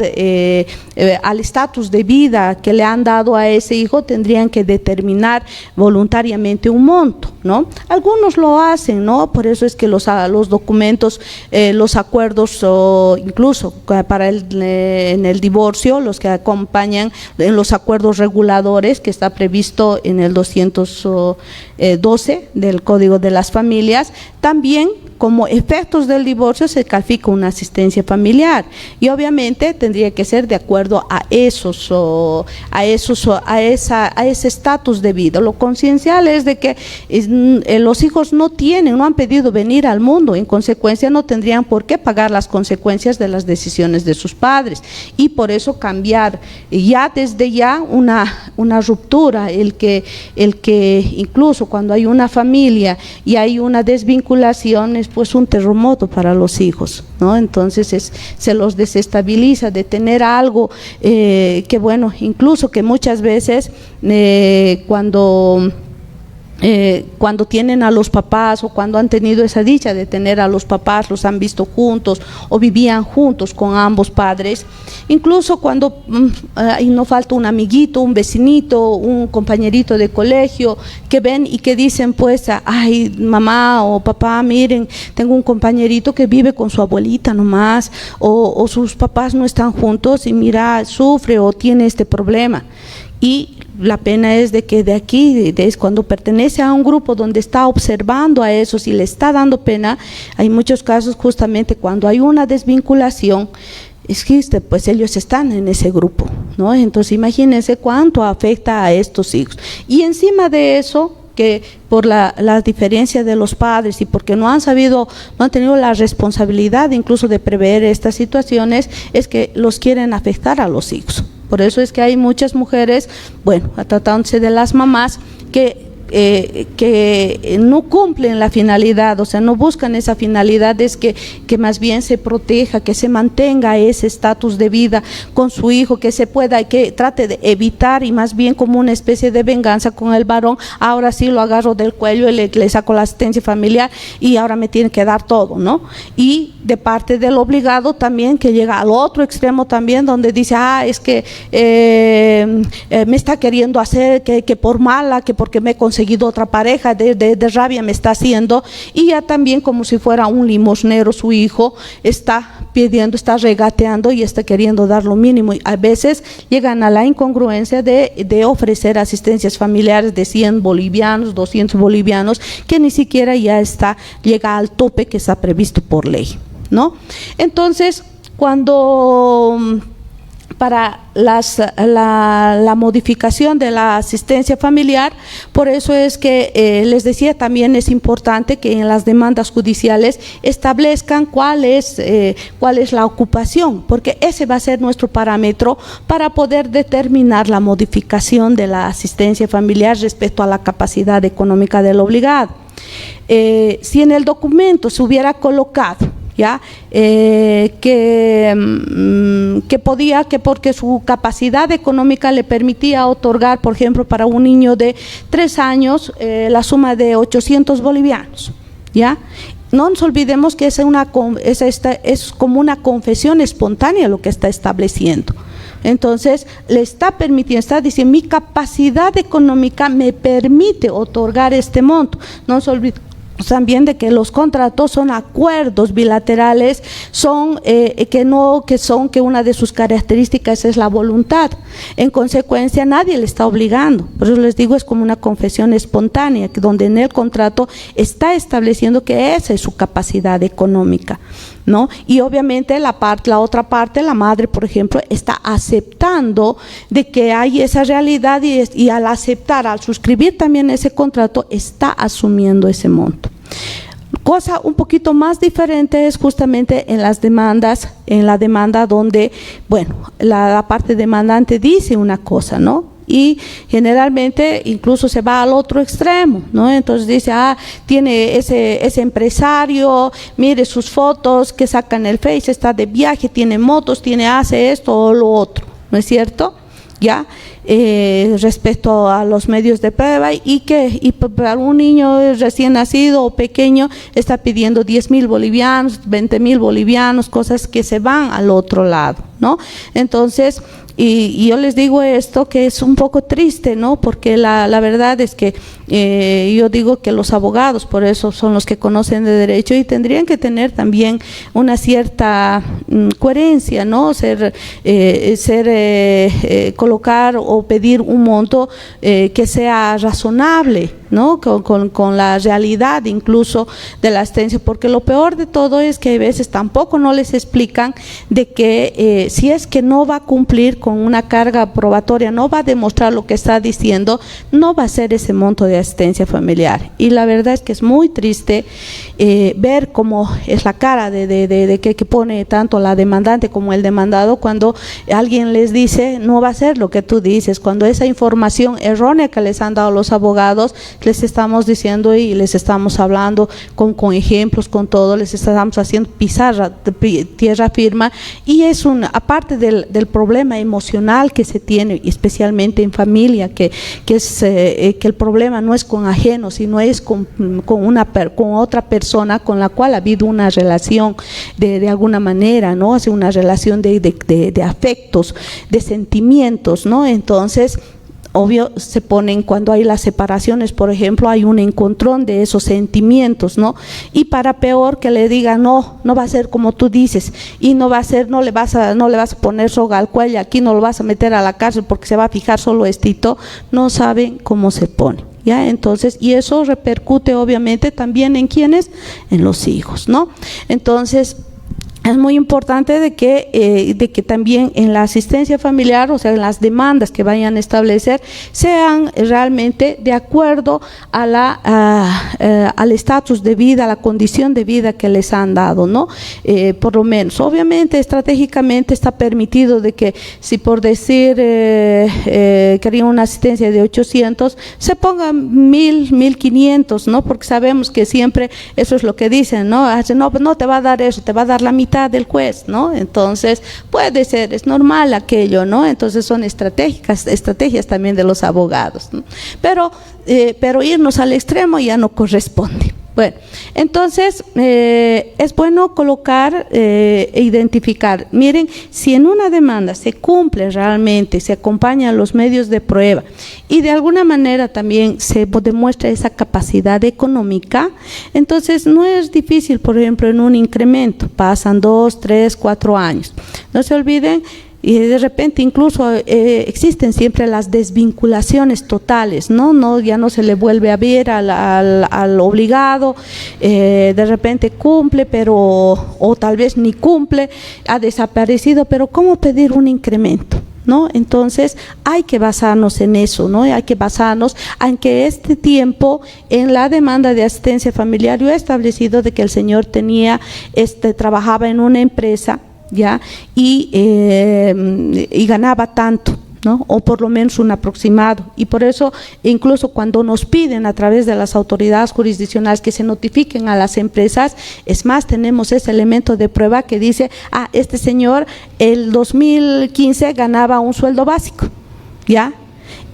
al estatus de vida que le han dado a ese hijo, tendrían que determinar voluntariamente un monto, ¿no? Algunos lo hacen, ¿no? Por eso es que los documentos, los acuerdos, o incluso en el divorcio, los que acompañan en los acuerdos reguladores que está previsto en el 212 del Código de las Familias, también como efectos del divorcio se califica una asistencia familiar, y obviamente tendría que ser de acuerdo a ese estatus de vida. Lo conciencial es de que los hijos no han pedido venir al mundo, en consecuencia no tendrían por qué pagar las consecuencias de las decisiones de sus padres, y por eso cambiar desde ya una ruptura, el que incluso cuando hay una familia y hay una desvinculación, es pues un terremoto para los hijos, ¿no? Entonces se los desestabiliza de tener algo que bueno, incluso que muchas veces cuando tienen a los papás, o cuando han tenido esa dicha de tener a los papás, los han visto juntos o vivían juntos con ambos padres, incluso cuando no falta un amiguito, un vecinito, un compañerito de colegio que ven y que dicen pues, ay, mamá o papá, miren, tengo un compañerito que vive con su abuelita nomás, o sus papás no están juntos y mira, sufre o tiene este problema. Y la pena es de que cuando pertenece a un grupo donde está observando a esos y le está dando pena, hay muchos casos justamente cuando hay una desvinculación, pues ellos están en ese grupo, ¿no? Entonces imagínense cuánto afecta a estos hijos. Y encima de eso, que por la diferencia de los padres y porque no han tenido la responsabilidad incluso de prever estas situaciones, es que los quieren afectar a los hijos. Por eso es que hay muchas mujeres, bueno, tratándose de las mamás, que no cumplen la finalidad, o sea, no buscan esa finalidad, es que más bien se proteja, que se mantenga ese estatus de vida con su hijo, que trate de evitar, y más bien como una especie de venganza con el varón, ahora sí lo agarro del cuello y le saco la asistencia familiar y ahora me tiene que dar todo, ¿no? Y de parte del obligado también, que llega al otro extremo también, donde dice, es que me está queriendo hacer que por mala, que porque me concede conseguido otra pareja, de rabia me está haciendo, y ya también como si fuera un limosnero su hijo, está pidiendo, está regateando y está queriendo dar lo mínimo. Y a veces llegan a la incongruencia de ofrecer asistencias familiares de 100 bolivianos, 200 bolivianos, que ni siquiera ya llega al tope que está previsto por ley, ¿no? Entonces, cuando para la modificación de la asistencia familiar, por eso es que les decía, también es importante que en las demandas judiciales establezcan cuál es la ocupación, porque ese va a ser nuestro parámetro para poder determinar la modificación de la asistencia familiar respecto a la capacidad económica del obligado. Si en el documento se hubiera colocado ¿ya? Que podía, que porque su capacidad económica le permitía otorgar, por ejemplo, para un niño de 3 años, la suma de 800 bolivianos, ¿ya? No nos olvidemos que es como una confesión espontánea lo que está estableciendo. Entonces, le está permitiendo, está diciendo, mi capacidad económica me permite otorgar este monto. No nos olvidemos también de que los contratos son acuerdos bilaterales, que una de sus características es la voluntad. En consecuencia, nadie le está obligando. Por eso les digo, es como una confesión espontánea, donde en el contrato está estableciendo que esa es su capacidad económica, ¿no? Y obviamente la otra parte, la madre, por ejemplo, está aceptando de que hay esa realidad y al aceptar, al suscribir también ese contrato, está asumiendo ese monto. Cosa un poquito más diferente es justamente en las demandas, en la demanda donde, bueno, la parte demandante dice una cosa, ¿no? Y generalmente incluso se va al otro extremo, ¿no? Entonces dice, tiene ese empresario, mire sus fotos que saca en el Face, está de viaje, tiene motos, hace esto o lo otro, ¿no es cierto? ¿Ya? Respecto a los medios de prueba, y para un niño recién nacido o pequeño está pidiendo 10.000 bolivianos, 20.000 bolivianos, cosas que se van al otro lado, ¿no? Entonces, y yo les digo esto que es un poco triste, ¿no? Porque la verdad es que yo digo que los abogados, por eso son los que conocen de derecho, y tendrían que tener también una cierta coherencia, ¿no? Colocar o pedir un monto que sea razonable, ¿no? Con la realidad incluso de la asistencia, porque lo peor de todo es que a veces tampoco no les explican de que si es que no va a cumplir con una carga probatoria, no va a demostrar lo que está diciendo, no va a ser ese monto de asistencia familiar. Y la verdad es que es muy triste ver cómo es la cara de que pone tanto la demandante como el demandado cuando alguien les dice, no va a ser lo que tú dices, cuando esa información errónea que les han dado los abogados, les estamos diciendo y les estamos hablando con ejemplos, con todo, les estamos haciendo pisar tierra firme, y es aparte del problema emocional que se tiene, especialmente en familia, que el problema no es con ajenos, sino es con otra persona con la cual ha habido una relación de alguna manera, ¿no? Hace una relación de afectos, de sentimientos, ¿no? Entonces, obvio, se ponen, cuando hay las separaciones, por ejemplo, hay un encontrón de esos sentimientos, ¿no? Y para peor que le digan, no va a ser como tú dices, y no va a ser, no le vas a poner soga al cuello, aquí no lo vas a meter a la cárcel porque se va a fijar solo estito, no saben cómo se pone, ¿ya? Entonces, y eso repercute obviamente también en ¿quiénes? En los hijos, ¿no? Entonces, es muy importante de que también en la asistencia familiar, o sea, en las demandas que vayan a establecer, sean realmente de acuerdo al estatus de vida, a la condición de vida que les han dado, ¿no? Por lo menos, obviamente, estratégicamente está permitido de que si por decir querían una asistencia de 800, se pongan 1.000, 1.500, ¿no? Porque sabemos que siempre eso es lo que dicen, ¿no? No te va a dar eso, te va a dar la mitad del juez, ¿no? Entonces puede ser, es normal aquello, ¿no? Entonces son estrategias también de los abogados, ¿no? Pero irnos al extremo ya no corresponde. Bueno, entonces es bueno colocar e identificar. Miren, si en una demanda se cumple realmente, se acompañan los medios de prueba y de alguna manera también se demuestra esa capacidad económica, entonces no es difícil, por ejemplo, en un incremento, pasan 2, 3, 4 años. No se olviden. Y de repente incluso existen siempre las desvinculaciones totales, ¿no? Ya no se le vuelve a ver al obligado, de repente cumple, pero o tal vez ni cumple, ha desaparecido, pero ¿cómo pedir un incremento? ¿No? Entonces hay que basarnos en eso, ¿no? Hay que basarnos en que este tiempo en la demanda de asistencia familiar yo he establecido de que el señor trabajaba en una empresa, ¿ya? Y ganaba tanto, ¿no? O por lo menos un aproximado, y por eso incluso cuando nos piden a través de las autoridades jurisdiccionales que se notifiquen a las empresas, es más, tenemos ese elemento de prueba que dice, este señor el 2015 ganaba un sueldo básico, ¿ya?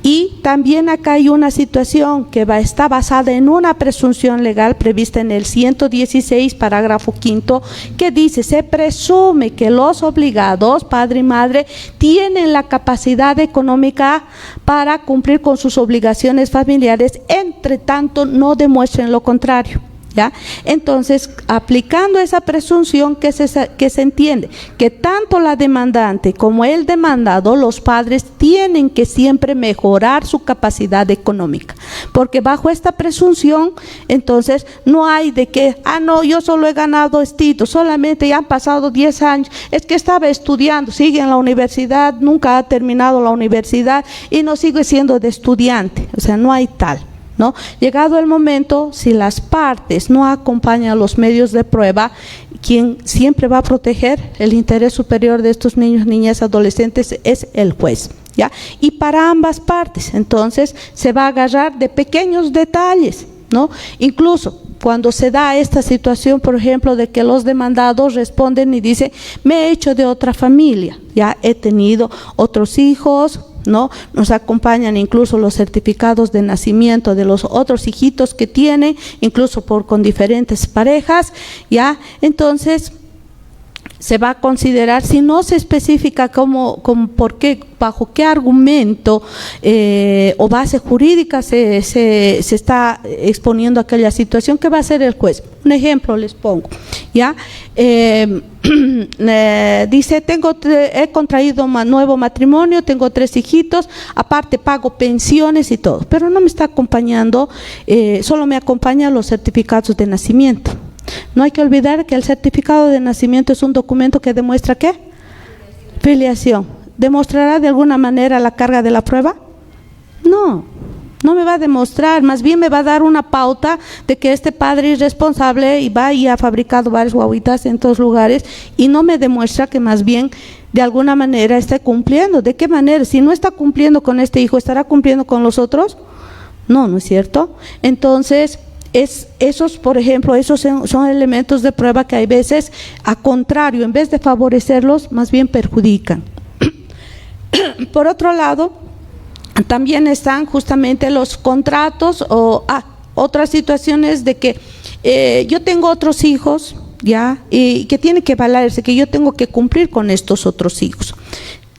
Y también acá hay una situación que está basada en una presunción legal prevista en el 116, parágrafo 5, que dice, se presume que los obligados, padre y madre, tienen la capacidad económica para cumplir con sus obligaciones familiares, entre tanto no demuestren lo contrario. ¿Ya? Entonces, aplicando esa presunción que se entiende que tanto la demandante como el demandado, los padres, tienen que siempre mejorar su capacidad económica, porque bajo esta presunción, entonces, no hay de que, no, yo solo he ganado esto, solamente ya han pasado 10 años, es que estaba estudiando, sigue en la universidad, nunca ha terminado la universidad y no sigue siendo de estudiante, o sea, no hay tal, ¿no? Llegado el momento, si las partes no acompañan los medios de prueba, quien siempre va a proteger el interés superior de estos niños, niñas, adolescentes es el juez, ¿ya? Y para ambas partes, entonces, se va a agarrar de pequeños detalles, ¿no? Incluso cuando se da esta situación, por ejemplo, de que los demandados responden y dicen, me he hecho de otra familia, ya he tenido otros hijos, ¿no? Nos acompañan incluso los certificados de nacimiento de los otros hijitos que tienen, incluso con diferentes parejas, ¿ya? Entonces, se va a considerar, si no se especifica por qué, bajo qué argumento o base jurídica se está exponiendo aquella situación, ¿qué va a hacer el juez? Un ejemplo les pongo, ¿ya? Dice, he contraído nuevo matrimonio, tengo 3 hijitos, aparte pago pensiones y todo, pero no me está acompañando, solo me acompañan los certificados de nacimiento. No hay que olvidar que el certificado de nacimiento es un documento que demuestra ¿qué? Filiación. ¿Demostrará de alguna manera la carga de la prueba? No, no me va a demostrar, más bien me va a dar una pauta de que este padre es responsable y va y ha fabricado varias guaguitas en todos lugares y no me demuestra que más bien de alguna manera esté cumpliendo. ¿De qué manera? Si no está cumpliendo con este hijo, ¿estará cumpliendo con los otros? No, ¿no es cierto? Entonces, esos, por ejemplo, esos son elementos de prueba que hay veces, a contrario, en vez de favorecerlos, más bien perjudican. Por otro lado, también están justamente los contratos o otras situaciones de que yo tengo otros hijos, ¿ya? Y que tiene que valerse, que yo tengo que cumplir con estos otros hijos.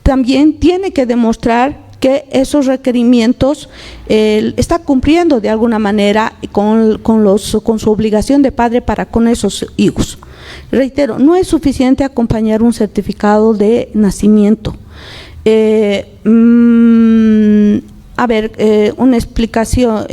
También tiene que demostrar que esos requerimientos está cumpliendo de alguna manera con su obligación de padre para con esos hijos. Reitero, no es suficiente acompañar un certificado de nacimiento. Una explicación,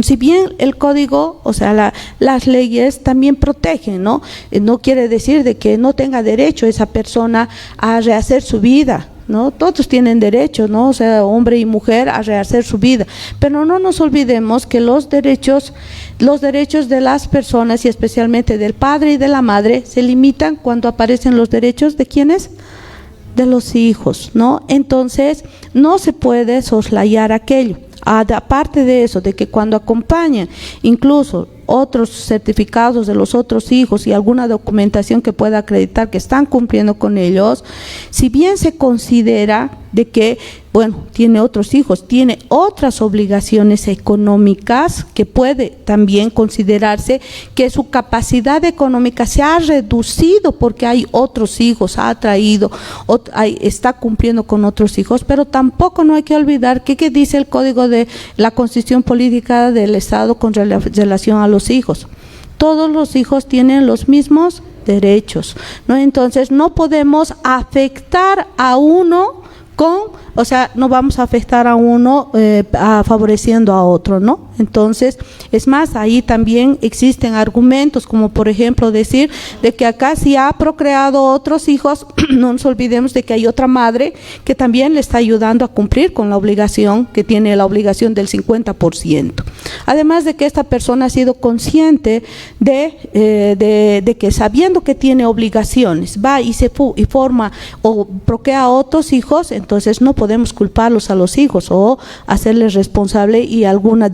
si bien el código, o sea, las leyes también protegen, ¿no? No quiere decir de que no tenga derecho esa persona a rehacer su vida, ¿no? Todos tienen derecho, ¿no? O sea, hombre y mujer a rehacer su vida, pero no nos olvidemos que los derechos de las personas y especialmente del padre y de la madre se limitan cuando aparecen los derechos de ¿quiénes? De los hijos, ¿no? Entonces, no se puede soslayar aquello. Aparte de eso, de que cuando acompañan incluso otros certificados de los otros hijos y alguna documentación que pueda acreditar que están cumpliendo con ellos, si bien se considera de que, bueno, tiene otros hijos, tiene otras obligaciones económicas que puede también considerarse que su capacidad económica se ha reducido porque hay otros hijos, ha traído, está cumpliendo con otros hijos, pero tampoco no hay que olvidar que dice el Código de la Constitución Política del Estado con relación a los hijos. Todos los hijos tienen los mismos derechos, ¿no? Entonces no podemos afectar a uno no vamos a afectar a uno favoreciendo a otro, ¿no? Entonces, es más, ahí también existen argumentos, como por ejemplo decir de que acá si ha procreado otros hijos, no nos olvidemos de que hay otra madre que también le está ayudando a cumplir con la obligación, que tiene la obligación del 50%. Además de que esta persona ha sido consciente de que sabiendo que tiene obligaciones, va y forma o procrea a otros hijos, entonces no podemos culparlos a los hijos o hacerles responsable y de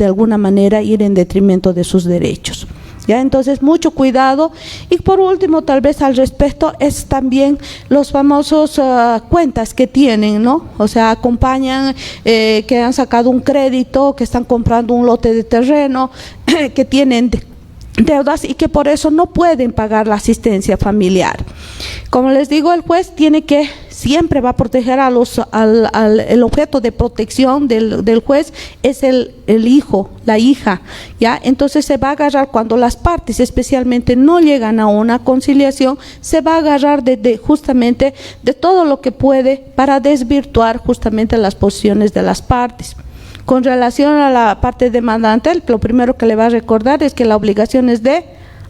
alguna manera ir en detrimento de sus derechos. ¿Ya? Entonces, mucho cuidado. Y por último, tal vez al respecto, es también los famosos cuentas que tienen, ¿no? O sea, acompañan, que han sacado un crédito, que están comprando un lote de terreno, que tienen deudas y que por eso no pueden pagar la asistencia familiar. Como les digo, el juez siempre va a proteger el objeto de protección del juez es el hijo, la hija, ¿ya? Entonces se va a agarrar cuando las partes especialmente no llegan a una conciliación, se va a agarrar justamente de todo lo que puede para desvirtuar justamente las posiciones de las partes. Con relación a la parte demandante, lo primero que le va a recordar es que la obligación es de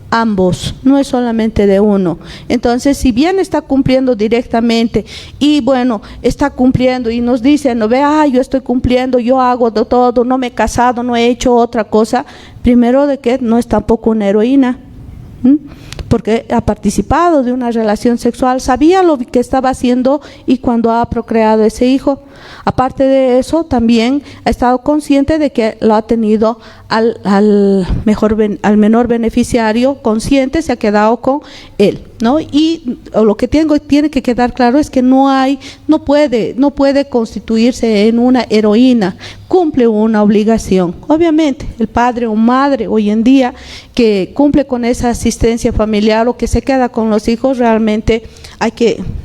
ambos, no es solamente de uno. Entonces, si bien está cumpliendo directamente y bueno, está cumpliendo y nos dice, no vea, yo estoy cumpliendo, yo hago de todo, no me he casado, no he hecho otra cosa, primero de que no es tampoco una heroína, porque ha participado de una relación sexual, sabía lo que estaba haciendo y cuando ha procreado ese hijo. Aparte de eso, también ha estado consciente de que lo ha tenido al menor beneficiario, consciente, se ha quedado con él, ¿no? Y lo que tiene que quedar claro es que no puede constituirse en una heroína, cumple una obligación. Obviamente, el padre o madre hoy en día que cumple con esa asistencia familiar o que se queda con los hijos, realmente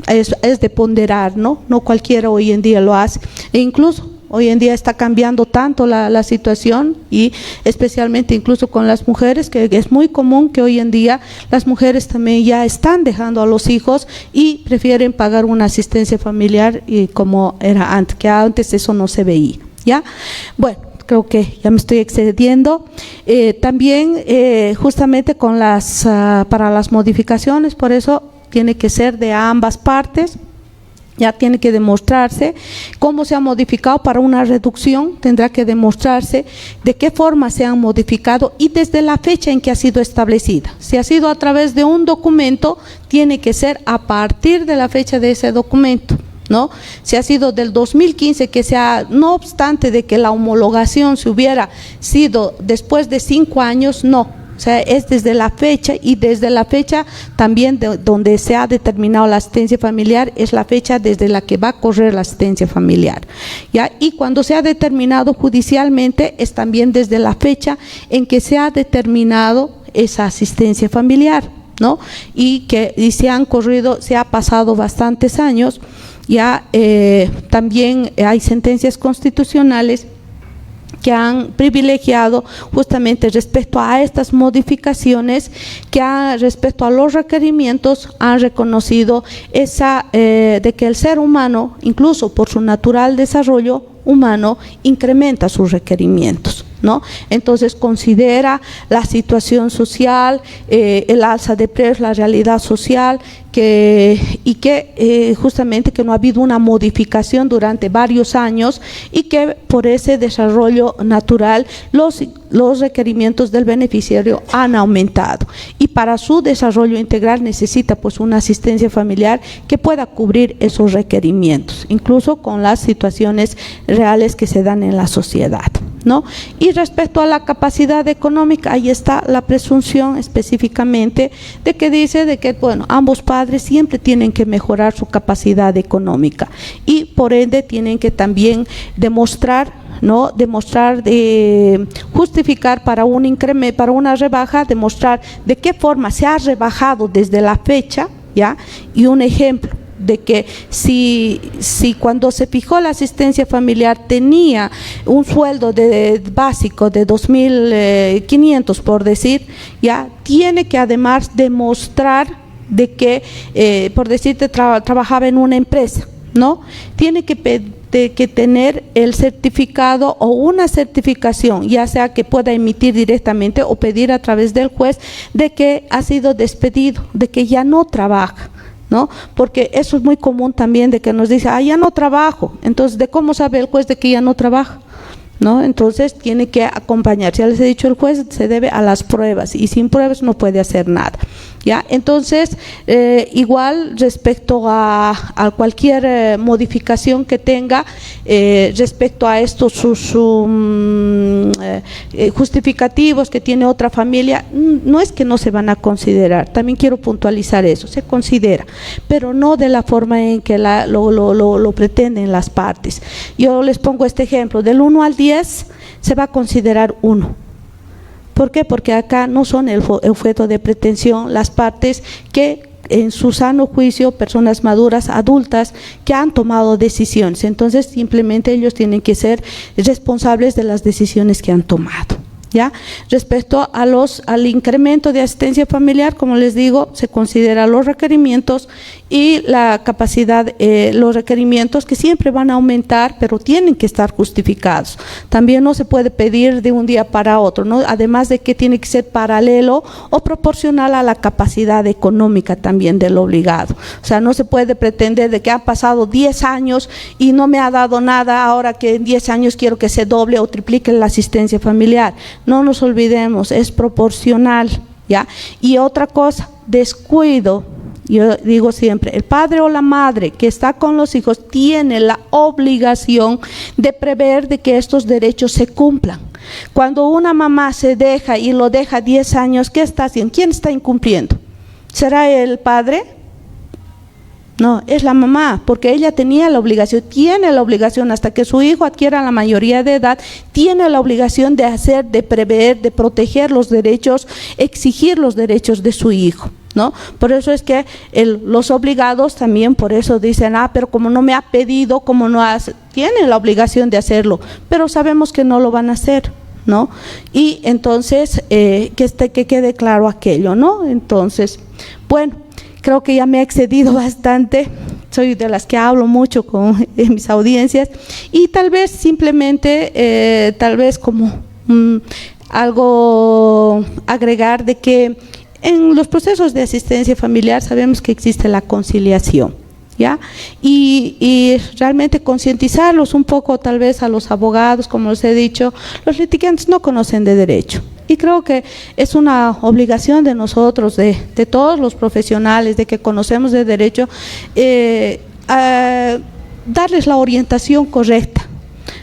es de ponderar, ¿no? No cualquiera hoy en día lo hace. E incluso hoy en día está cambiando tanto la situación y especialmente incluso con las mujeres, que es muy común que hoy en día las mujeres también ya están dejando a los hijos y prefieren pagar una asistencia familiar y como era antes, que antes eso no se veía, ¿ya? Bueno, creo que ya me estoy excediendo. También justamente para las modificaciones, por eso tiene que ser de ambas partes. Ya tiene que demostrarse cómo se ha modificado para una reducción, tendrá que demostrarse de qué forma se han modificado y desde la fecha en que ha sido establecida. Si ha sido a través de un documento, tiene que ser a partir de la fecha de ese documento, ¿no? Si ha sido del 2015, no obstante de que la homologación se hubiera sido después de 5 años, no. O sea, es desde la fecha y desde la fecha también donde se ha determinado la asistencia familiar, es la fecha desde la que va a correr la asistencia familiar, ¿ya? Y cuando se ha determinado judicialmente es también desde la fecha en que se ha determinado esa asistencia familiar, ¿no? Y se ha pasado bastantes años, ya también hay sentencias constitucionales que han privilegiado justamente respecto a estas modificaciones, que respecto a los requerimientos han reconocido de que el ser humano, incluso por su natural desarrollo humano, incrementa sus requerimientos, ¿no? Entonces considera la situación social, el alza de precios, la realidad social, justamente que no ha habido una modificación durante varios años y que por ese desarrollo natural los requerimientos del beneficiario han aumentado y para su desarrollo integral necesita pues una asistencia familiar que pueda cubrir esos requerimientos, incluso con las situaciones reales que se dan en la sociedad, ¿no? Y respecto a la capacidad económica, ahí está la presunción específicamente de que dice de que, bueno, ambos padres siempre tienen que mejorar su capacidad económica y por ende tienen que también demostrar, ¿no? Justificar para un incremento, para una rebaja, demostrar de qué forma se ha rebajado desde la fecha, ¿ya? Y un ejemplo de que si cuando se fijó la asistencia familiar tenía un sueldo básico de 2.500 por decir, ya tiene que además demostrar de que, por decirte, trabajaba en una empresa, ¿no? Tiene que tener el certificado o una certificación, ya sea que pueda emitir directamente o pedir a través del juez de que ha sido despedido, de que ya no trabaja, ¿no? Porque eso es muy común también, de que nos dice, ya no trabajo. Entonces, ¿de cómo sabe el juez de que ya no trabaja? ¿No? Entonces tiene que acompañar. Ya les he dicho, el juez se debe a las pruebas y sin pruebas no puede hacer nada, ¿ya? Entonces, igual respecto a cualquier modificación que tenga respecto a estos justificativos que tiene otra familia, no es que no se van a considerar, también quiero puntualizar eso, se considera, pero no de la forma en que lo pretenden las partes. Yo les pongo este ejemplo, del 1 al 10 se va a considerar 1. ¿Por qué? Porque acá no son el objeto de pretensión las partes que en su sano juicio, personas maduras, adultas, que han tomado decisiones. Entonces, simplemente ellos tienen que ser responsables de las decisiones que han tomado, ¿ya? Respecto al incremento de asistencia familiar, como les digo, se considera los requerimientos y la capacidad, los requerimientos que siempre van a aumentar, pero tienen que estar justificados. También no se puede pedir de un día para otro, ¿no? Además de que tiene que ser paralelo o proporcional a la capacidad económica también del obligado. O sea, no se puede pretender de que han pasado 10 años y no me ha dado nada, ahora que en 10 años quiero que se doble o triplique la asistencia familiar. No nos olvidemos, es proporcional, ¿ya? Y otra cosa, descuido. Yo digo siempre, el padre o la madre que está con los hijos tiene la obligación de prever de que estos derechos se cumplan. Cuando una mamá se deja y lo deja 10 años, ¿qué está haciendo? ¿Quién está incumpliendo? ¿Será el padre? No, es la mamá, porque ella tenía la obligación, tiene la obligación hasta que su hijo adquiera la mayoría de edad, tiene la obligación de prever, de proteger los derechos, exigir los derechos de su hijo, ¿no? Por eso es que los obligados también, por eso dicen, pero como no me ha pedido, como no hace, tienen la obligación de hacerlo, pero sabemos que no lo van a hacer, ¿no? Y entonces, que quede claro aquello, ¿no? Entonces, bueno, creo que ya me he excedido bastante, soy de las que hablo mucho en mis audiencias y tal vez simplemente, tal vez como algo agregar de que en los procesos de asistencia familiar sabemos que existe la conciliación, ¿ya? Y realmente concientizarlos un poco tal vez a los abogados, como les he dicho, los litigantes no conocen de derecho. Y creo que es una obligación de nosotros, de todos los profesionales, de que conocemos de derecho, darles la orientación correcta,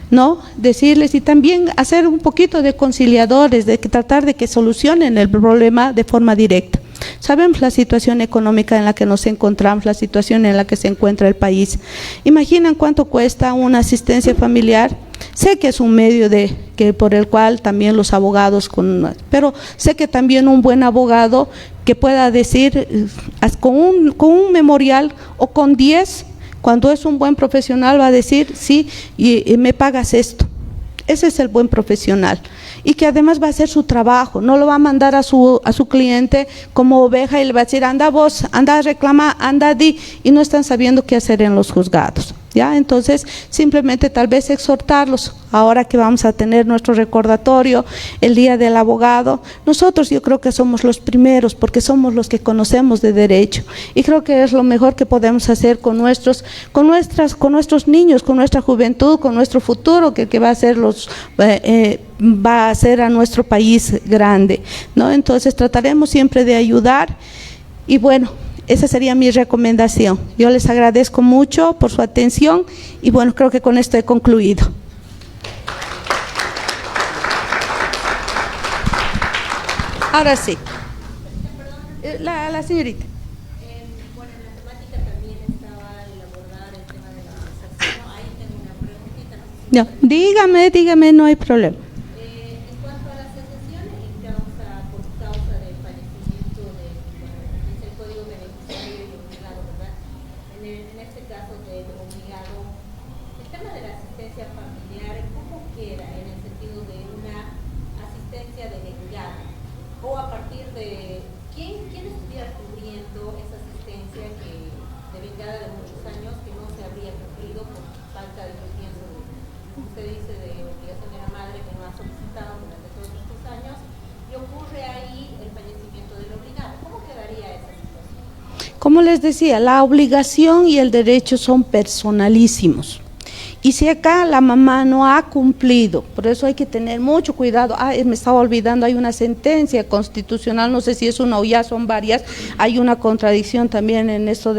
¿no? Decirles y también hacer un poquito de conciliadores, de que tratar de que solucionen el problema de forma directa. Sabemos la situación económica en la que nos encontramos, la situación en la que se encuentra el país. Imaginan cuánto cuesta una asistencia familiar. Sé que es un medio por el cual también los abogados, pero sé que también un buen abogado que pueda decir con un memorial o con 10, cuando es un buen profesional va a decir, sí, y me pagas esto. Ese es el buen profesional. Y que además va a hacer su trabajo, no lo va a mandar a su cliente como oveja y le va a decir, anda vos, anda a reclamar, anda di, y no están sabiendo qué hacer en los juzgados, ¿ya? Entonces, simplemente tal vez exhortarlos, ahora que vamos a tener nuestro recordatorio, el Día del Abogado, nosotros yo creo que somos los primeros, porque somos los que conocemos de derecho, y creo que es lo mejor que podemos hacer con nuestros niños, con nuestra juventud, con nuestro futuro, que va a ser va a hacer a nuestro país grande, ¿no? Entonces trataremos siempre de ayudar y bueno, esa sería mi recomendación. Yo les agradezco mucho por su atención y bueno, creo que con esto he concluido. Ahora sí. La señorita. Bueno, en la temática también estaba el abordar el tema de la organización. Ahí tengo una preguntita. No, dígame, no hay problema. En cuanto a la asociación por causa del fallecimiento es el código beneficiario y obligado, ¿verdad? En este caso del obligado, el tema de la asistencia familiar, ¿cómo queda en el sentido de una asistencia denegada? O a partir de quién estuviera cubriendo esa asistencia que devengada de muchos años que no se habría cumplido por falta de pienso, como usted dice, de obligación de la madre que no ha solicitado durante todos estos años, y ocurre ahí el fallecimiento del obligado. ¿Cómo quedaría esa situación? Como les decía, la obligación y el derecho son personalísimos. Y si acá la mamá no ha cumplido, por eso hay que tener mucho cuidado. Me estaba olvidando, hay una sentencia constitucional, no sé si es una o ya son varias, hay una contradicción también en esto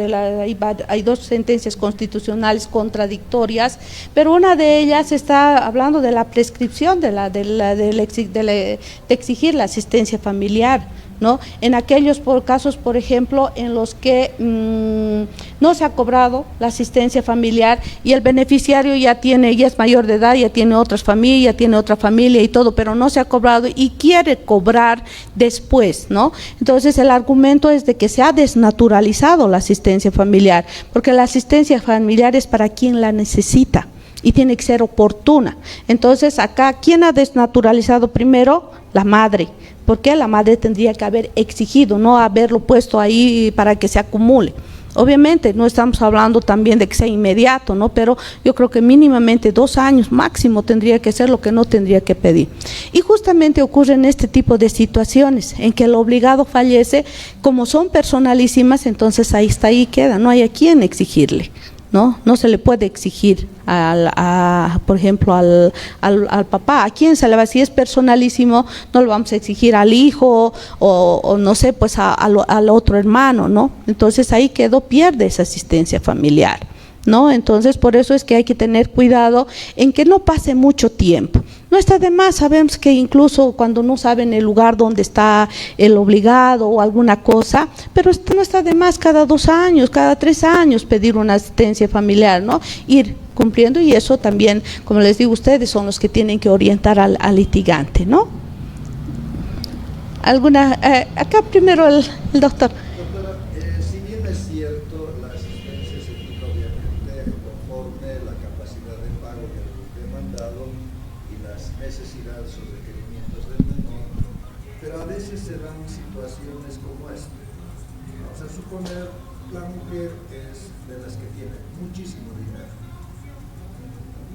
hay dos sentencias constitucionales contradictorias, pero una de ellas está hablando de la prescripción de exigir la asistencia familiar, ¿no? En aquellos casos, por ejemplo, en los que no se ha cobrado la asistencia familiar y el beneficiario ya es mayor de edad, ya tiene otras familias, tiene otra familia y todo, pero no se ha cobrado y quiere cobrar después, ¿no? Entonces el argumento es de que se ha desnaturalizado la asistencia familiar, porque la asistencia familiar es para quien la necesita y tiene que ser oportuna. Entonces acá, ¿quién ha desnaturalizado primero? La madre. Porque la madre tendría que haber exigido, no haberlo puesto ahí para que se acumule. Obviamente no estamos hablando también de que sea inmediato, ¿no? Pero yo creo que mínimamente 2 años máximo tendría que ser lo que no tendría que pedir. Y justamente ocurren este tipo de situaciones en que el obligado fallece, como son personalísimas, entonces ahí queda, no hay a quién exigirle. No se le puede exigir por ejemplo al papá. ¿A quién se le va? Si es personalísimo, no lo vamos a exigir al hijo o no sé, pues al otro hermano, ¿no? Entonces ahí pierde esa asistencia familiar, ¿no? Entonces por eso es que hay que tener cuidado en que no pase mucho tiempo. No está de más, sabemos que incluso cuando no saben el lugar donde está el obligado o alguna cosa, pero no está de más cada 2 años, cada 3 años pedir una asistencia familiar, ¿no? Ir cumpliendo, y eso también, como les digo, ustedes son los que tienen que orientar al litigante, ¿no? Acá primero el doctor. Doctora, si bien es cierto, la asistencia se fija obviamente conforme la capacidad de pago del demandado y las necesidades o requerimientos del menor, pero a veces se dan situaciones como esta. Vamos a suponer la mujer es de las que tiene muchísimo dinero.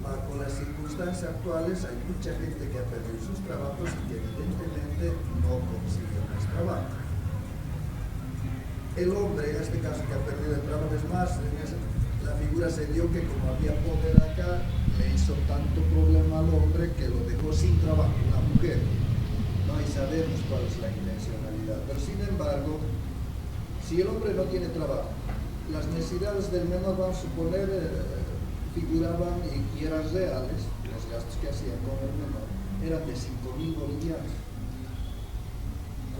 Con las circunstancias actuales hay mucha gente que ha perdido sus trabajos y que evidentemente no consigue más trabajo. El hombre, en este caso que ha perdido el trabajo, es más, la figura se dio que como había poder acá, le hizo tanto problema al hombre que lo dejó sin trabajo, la mujer. No, y sabemos cuál es la intencionalidad. Pero sin embargo, si el hombre no tiene trabajo, las necesidades del menor, vamos a suponer, figuraban y eran reales, los gastos que hacían con el menor eran de 5.000 bolivianos.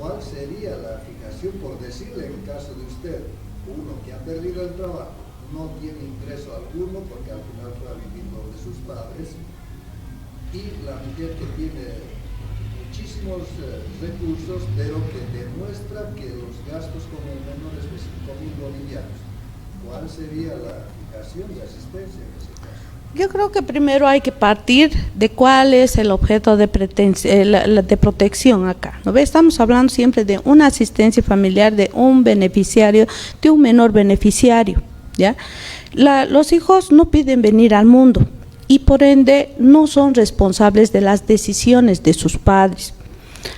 ¿Cuál sería la fijación, por decirle en el caso de usted, uno que ha perdido el trabajo, no tiene ingreso alguno porque al final fue a vivir donde sus padres, y la mujer que tiene muchísimos recursos, pero que demuestra que los gastos con el menor es de 5.000 bolivianos? ¿Cuál sería la fijación de asistencia en ese caso? Yo creo que primero hay que partir de cuál es el objeto de protección acá, ¿no ve? Estamos hablando siempre de una asistencia familiar, de un beneficiario, de un menor beneficiario, ¿ya? Los hijos no piden venir al mundo y por ende no son responsables de las decisiones de sus padres.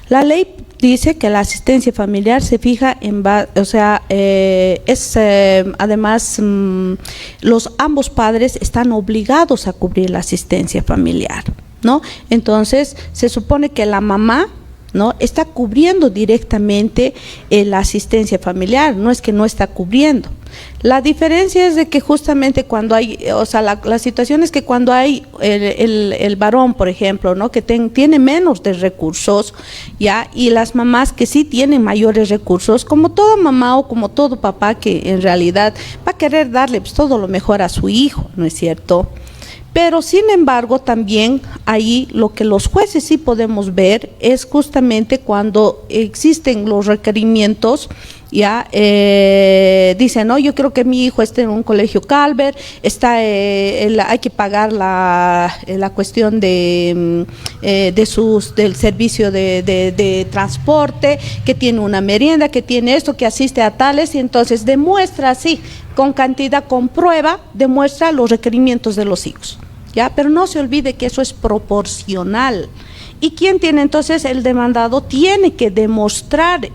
La ley dice que la asistencia familiar se fija además ambos padres están obligados a cubrir la asistencia familiar, ¿no? Entonces se supone que la mamá, ¿no?, está cubriendo directamente la asistencia familiar, no es que no está cubriendo. La diferencia es de que justamente cuando hay, o sea, la situación es que cuando hay el varón, por ejemplo, ¿no? Que tiene menos de recursos, ¿ya? Y las mamás que sí tienen mayores recursos, como toda mamá o como todo papá que en realidad va a querer darle pues, todo lo mejor a su hijo, ¿no es cierto? Pero sin embargo también ahí lo que los jueces sí podemos ver es justamente cuando existen los requerimientos, ya dicen, no, yo creo que mi hijo esté en un colegio Calvert, hay que pagar la cuestión del servicio de transporte, que tiene una merienda, que tiene esto, que asiste a tales, y entonces demuestra así, con cantidad, con prueba, demuestra los requerimientos de los hijos, ¿ya? Pero no se olvide que eso es proporcional. ¿Y quién tiene entonces? El demandado tiene que demostrar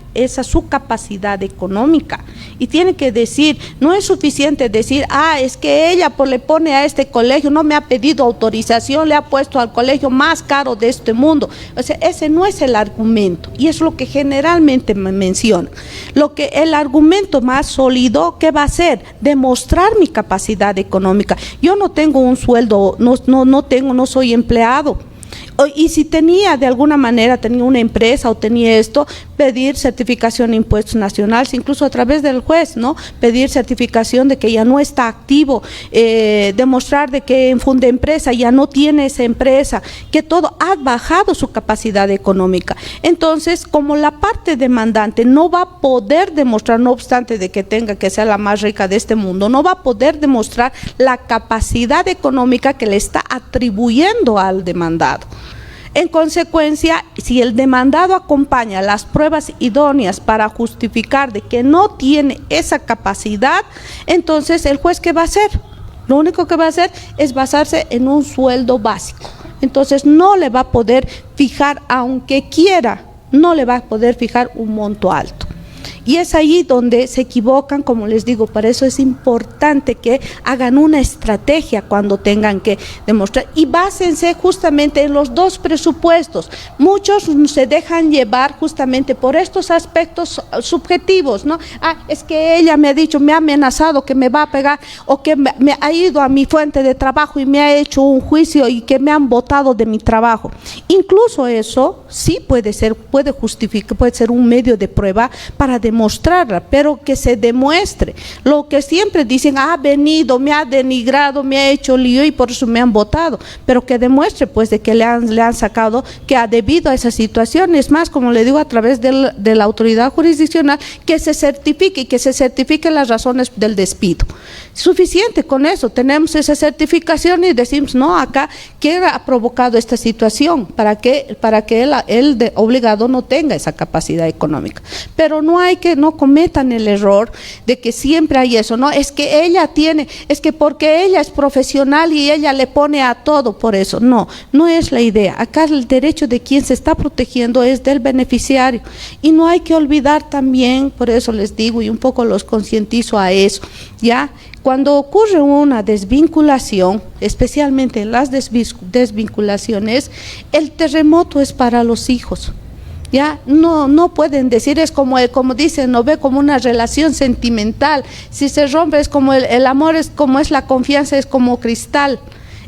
su capacidad económica y tiene que decir, no es suficiente decir, es que ella le pone a este colegio, no me ha pedido autorización, le ha puesto al colegio más caro de este mundo. O sea, ese no es el argumento y es lo que generalmente me menciona. El argumento más sólido, ¿qué va a hacer? Demostrar mi capacidad económica. Yo no tengo un sueldo, no soy empleado. Y si de alguna manera tenía una empresa o tenía esto, pedir certificación de impuestos nacionales, incluso a través del juez, ¿no? Pedir certificación de que ya no está activo, demostrar de que en Fundempresa ya no tiene esa empresa, que todo ha bajado su capacidad económica. Entonces, como la parte demandante no va a poder demostrar, no obstante de que tenga que ser la más rica de este mundo, no va a poder demostrar la capacidad económica que le está atribuyendo al demandado. En consecuencia, si el demandado acompaña las pruebas idóneas para justificar de que no tiene esa capacidad, entonces el juez, ¿qué va a hacer? Lo único que va a hacer es basarse en un sueldo básico. Entonces no le va a poder fijar, aunque quiera, no le va a poder fijar un monto alto. Y es ahí donde se equivocan, como les digo, por eso es importante que hagan una estrategia cuando tengan que demostrar y básense justamente en los dos presupuestos. Muchos se dejan llevar justamente por estos aspectos subjetivos, ¿no? Es que ella me ha dicho, me ha amenazado que me va a pegar, o que me ha ido a mi fuente de trabajo y me ha hecho un juicio y que me han botado de mi trabajo. Incluso eso sí puede ser un medio de prueba para demostrarla, pero que se demuestre. Lo que siempre dicen, ha venido, me ha denigrado, me ha hecho lío y por eso me han votado, pero que demuestre pues de que le han sacado, que ha debido a esa situación. Es más, como le digo, a través de la autoridad jurisdiccional, que se certifique y que se certifiquen las razones del despido. Suficiente con eso, tenemos esa certificación y decimos, no, acá, ¿qué ha provocado esta situación? Para que el obligado no tenga esa capacidad económica. Pero no cometan el error de que siempre hay eso, ¿no? Es que ella es que porque ella es profesional y ella le pone a todo por eso. No es la idea. Acá el derecho de quien se está protegiendo es del beneficiario. Y no hay que olvidar también, por eso les digo y un poco los concientizo a eso, ¿ya? Cuando ocurre una desvinculación, especialmente en las desvinculaciones, el terremoto es para los hijos. Ya no pueden decir, es como dicen, no ve como una relación sentimental. Si se rompe es como el amor, es como es la confianza, es como cristal.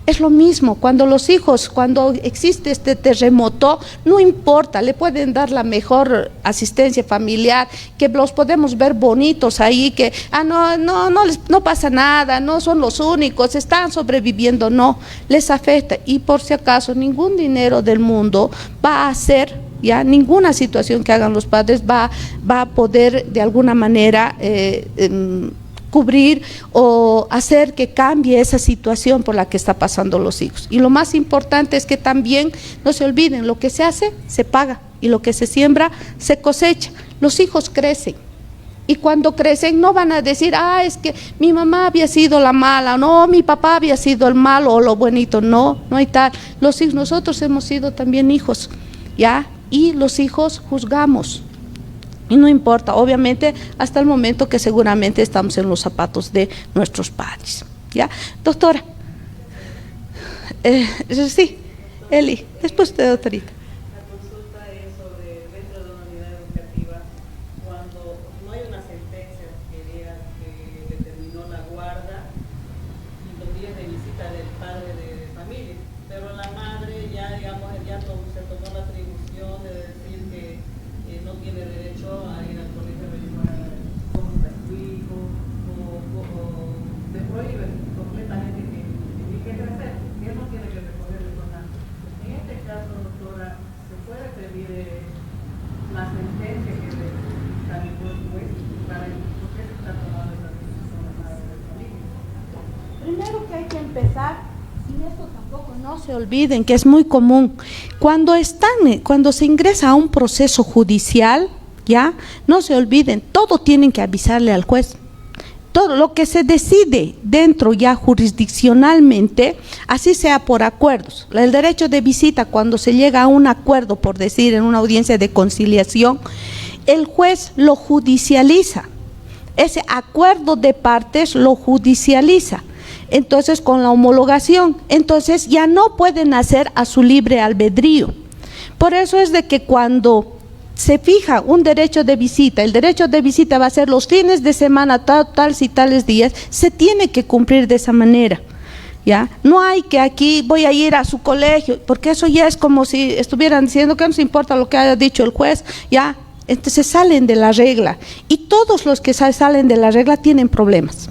Es lo mismo, cuando los hijos, cuando existe este terremoto, no importa, le pueden dar la mejor asistencia familiar, que los podemos ver bonitos ahí, que no pasa nada, no son los únicos, están sobreviviendo, no, les afecta. Y por si acaso, ningún dinero del mundo va a hacer, ya ninguna situación que hagan los padres va a poder de alguna manera cubrir o hacer que cambie esa situación por la que está pasando los hijos. Y lo más importante es que también no se olviden, lo que se hace, se paga, y lo que se siembra, se cosecha. Los hijos crecen, y cuando crecen no van a decir, es que mi mamá había sido la mala, no, mi papá había sido el malo o lo buenito. No hay tal. Los hijos, nosotros hemos sido también hijos, ¿ya? Y los hijos juzgamos. Y no importa, obviamente, hasta el momento que seguramente estamos en los zapatos de nuestros padres. ¿Ya? Doctora. Sí, Eli, después de doctorita. La consulta es sobre dentro de una unidad educativa, cuando no hay una sentencia que diga que primero que hay que empezar, y esto tampoco no se olviden, que es muy común, cuando se ingresa a un proceso judicial, ya, no se olviden, todo tienen que avisarle al juez. Todo lo que se decide dentro ya jurisdiccionalmente, así sea por acuerdos. El derecho de visita, cuando se llega a un acuerdo, por decir, en una audiencia de conciliación, el juez lo judicializa. Ese acuerdo de partes lo judicializa. Entonces, con la homologación, entonces ya no pueden hacer a su libre albedrío. Por eso es de que cuando se fija un derecho de visita, el derecho de visita va a ser los fines de semana, tales y tales días, se tiene que cumplir de esa manera, ¿ya? No hay que aquí voy a ir a su colegio, porque eso ya es como si estuvieran diciendo que no se importa lo que haya dicho el juez, ¿ya? Entonces salen de la regla, y todos los que salen de la regla tienen problemas.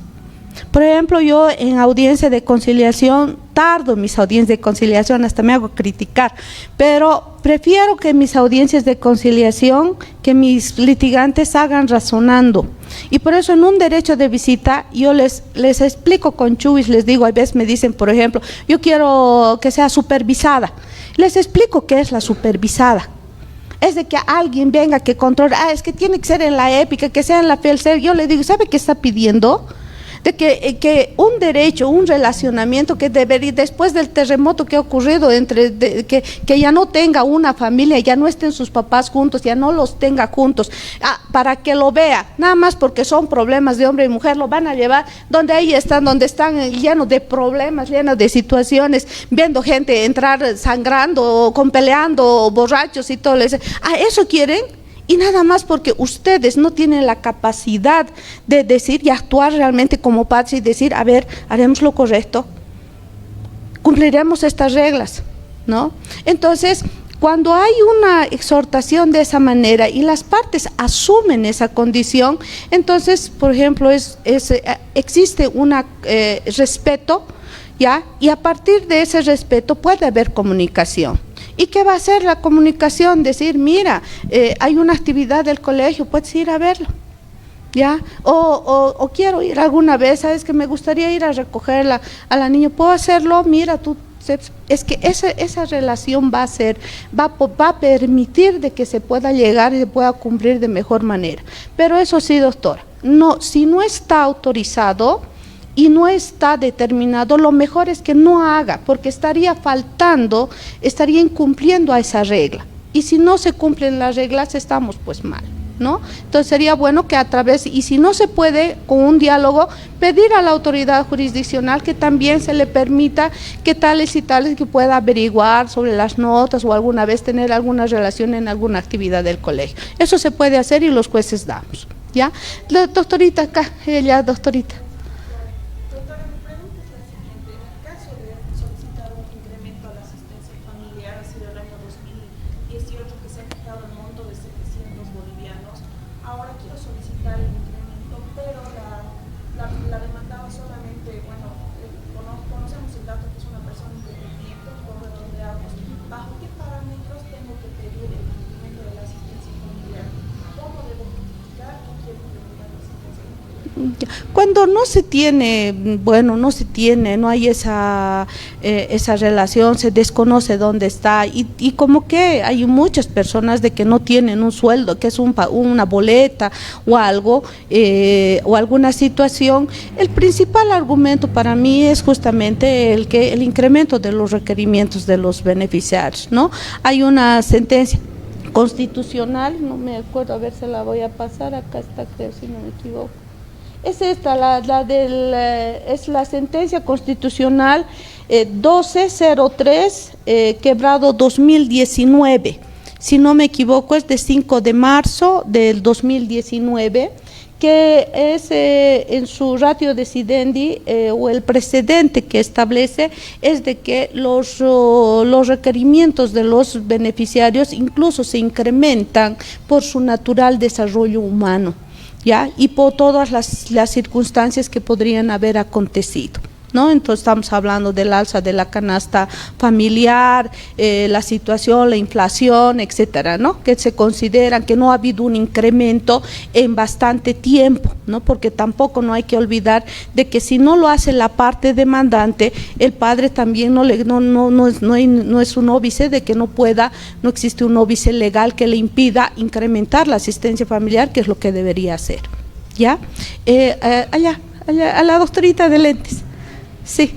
Por ejemplo, yo en audiencia de conciliación, tardo en mis audiencias de conciliación, hasta me hago criticar, pero prefiero que mis audiencias de conciliación, que mis litigantes hagan razonando. Y por eso en un derecho de visita yo les explico con chubis, les digo, a veces me dicen, por ejemplo, yo quiero que sea supervisada. Les explico qué es la supervisada. Es de que alguien venga que controle, es que tiene que ser en la épica, que sea en la FELCER. Yo le digo, ¿sabe qué está pidiendo? De que un derecho, un relacionamiento que debería, después del terremoto que ha ocurrido, que ya no tenga una familia, ya no estén sus papás juntos, ya no los tenga juntos, para que lo vea, nada más porque son problemas de hombre y mujer, lo van a llevar donde están llenos de problemas, llenos de situaciones, viendo gente entrar sangrando, peleando, borrachos y todo eso. ¿Eso quieren? Y nada más porque ustedes no tienen la capacidad de decir y actuar realmente como padres y decir, a ver, haremos lo correcto, cumpliremos estas reglas, ¿no? Entonces, cuando hay una exhortación de esa manera y las partes asumen esa condición, entonces, por ejemplo, existe un respeto, ¿ya? Y a partir de ese respeto puede haber comunicación. ¿Y qué va a hacer la comunicación? Decir, mira, hay una actividad del colegio, puedes ir a verlo, ¿ya? O quiero ir alguna vez, ¿sabes? Que me gustaría ir a recogerla a la niña, ¿puedo hacerlo? Mira, es que esa relación va a permitir de que se pueda llegar y se pueda cumplir de mejor manera. Pero eso sí, doctora, no, si no está autorizado y no está determinado, lo mejor es que no haga, porque estaría incumpliendo a esa regla. Y si no se cumplen las reglas, estamos pues mal, ¿no? Entonces sería bueno que y si no se puede, con un diálogo, pedir a la autoridad jurisdiccional que también se le permita que tales y tales que pueda averiguar sobre las notas o alguna vez tener alguna relación en alguna actividad del colegio. Eso se puede hacer y los jueces damos, ¿ya? La doctorita acá, ella, doctorita. Cuando no se tiene, no hay esa relación, se desconoce dónde está y como que hay muchas personas de que no tienen un sueldo, que es una boleta o algo, o alguna situación. El principal argumento para mí es justamente el incremento de los requerimientos de los beneficiarios, ¿no? Hay una sentencia constitucional, no me acuerdo, a ver, se la voy a pasar, acá está, creo, si no me equivoco. Es esta, es la sentencia constitucional 1203, quebrado 2019. Si no me equivoco, es de 5 de marzo del 2019, que es en su ratio decidendi, o el precedente que establece, es de que los requerimientos de los beneficiarios incluso se incrementan por su natural desarrollo humano, ¿ya? Y por todas las circunstancias que podrían haber acontecido, ¿no? Entonces estamos hablando del alza de la canasta familiar, la situación, la inflación, etcétera, ¿no? Que se consideran que no ha habido un incremento en bastante tiempo, ¿no? Porque tampoco no hay que olvidar de que si no lo hace la parte demandante, el padre también no es un óbice de que no existe un óbice legal que le impida incrementar la asistencia familiar, que es lo que debería hacer, ¿ya? Allá, a la doctorita de lentes. Sí.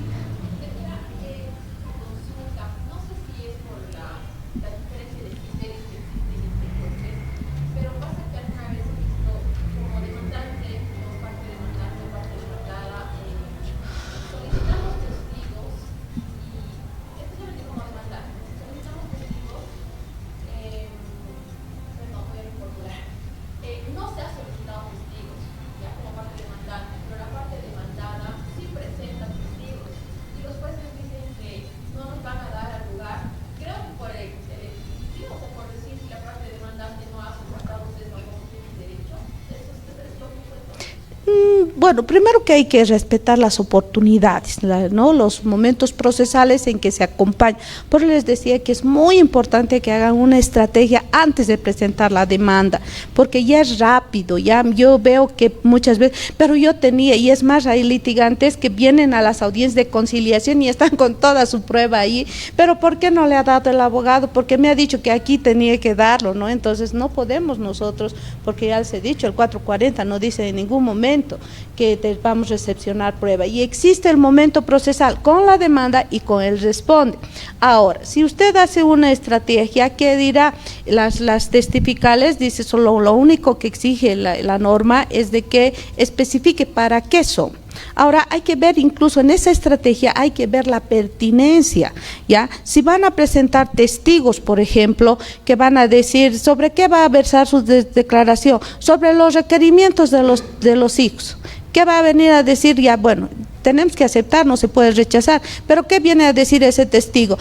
Bueno, primero que hay que respetar las oportunidades, ¿no? Los momentos procesales en que se acompaña. Por eso les decía que es muy importante que hagan una estrategia antes de presentar la demanda, porque ya es rápido, ya yo veo que muchas veces, pero yo tenía, y es más, hay litigantes que vienen a las audiencias de conciliación y están con toda su prueba ahí, pero ¿por qué no le ha dado el abogado? Porque me ha dicho que aquí tenía que darlo, ¿no? Entonces no podemos nosotros, porque ya les he dicho, el 440 no dice en ningún momento que vamos a recepcionar prueba, y existe el momento procesal con la demanda y con el responde. Ahora, si usted hace una estrategia, ¿qué dirá? Las testificales, dice, solo lo único que exige la norma es de que especifique para qué son. Ahora hay que ver, incluso en esa estrategia hay que ver la pertinencia, ¿ya? Si van a presentar testigos, por ejemplo, que van a decir sobre qué va a versar su declaración, sobre los requerimientos de los hijos, ¿qué va a venir a decir? Ya, bueno, tenemos que aceptar, no se puede rechazar, pero ¿qué viene a decir ese testigo?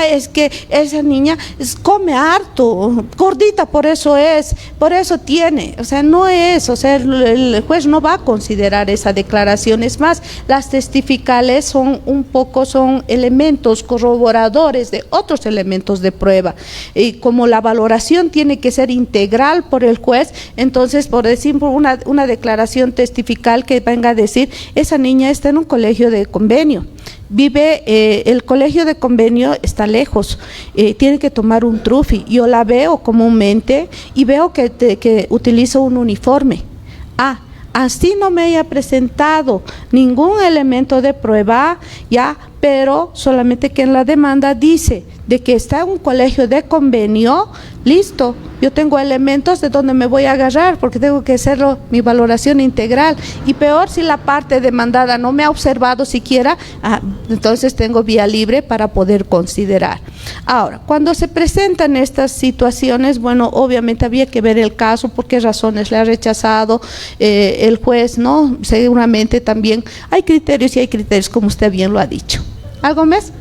Es que esa niña come harto, gordita, por eso tiene, o sea, no es, o sea, el juez no va a considerar esa declaración. Es más, las testificales son elementos corroboradores de otros elementos de prueba, y como la valoración tiene que ser integral por el juez, entonces, por decir una declaración testifical que venga a decir, esa niña está en un colegio de convenio, vive, el colegio de convenio está lejos, tiene que tomar un trufi, yo la veo comúnmente y veo que utiliza un uniforme. Así no me haya presentado ningún elemento de prueba, ya, pero solamente que en la demanda dice de que está en un colegio de convenio, listo, yo tengo elementos de donde me voy a agarrar, porque tengo que hacerlo mi valoración integral, y peor si la parte demandada no me ha observado siquiera, entonces tengo vía libre para poder considerar. Ahora, cuando se presentan estas situaciones, bueno, obviamente había que ver el caso, por qué razones le ha rechazado el juez, ¿no? Seguramente también hay criterios, y hay criterios, como usted bien lo ha dicho. ¿Algo más?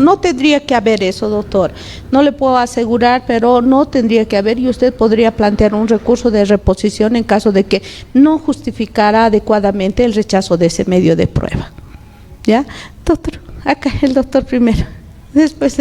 No tendría que haber eso, doctor. No le puedo asegurar, pero no tendría que haber, y usted podría plantear un recurso de reposición en caso de que no justificara adecuadamente el rechazo de ese medio de prueba. ¿Ya? Doctor, acá el doctor primero. Después.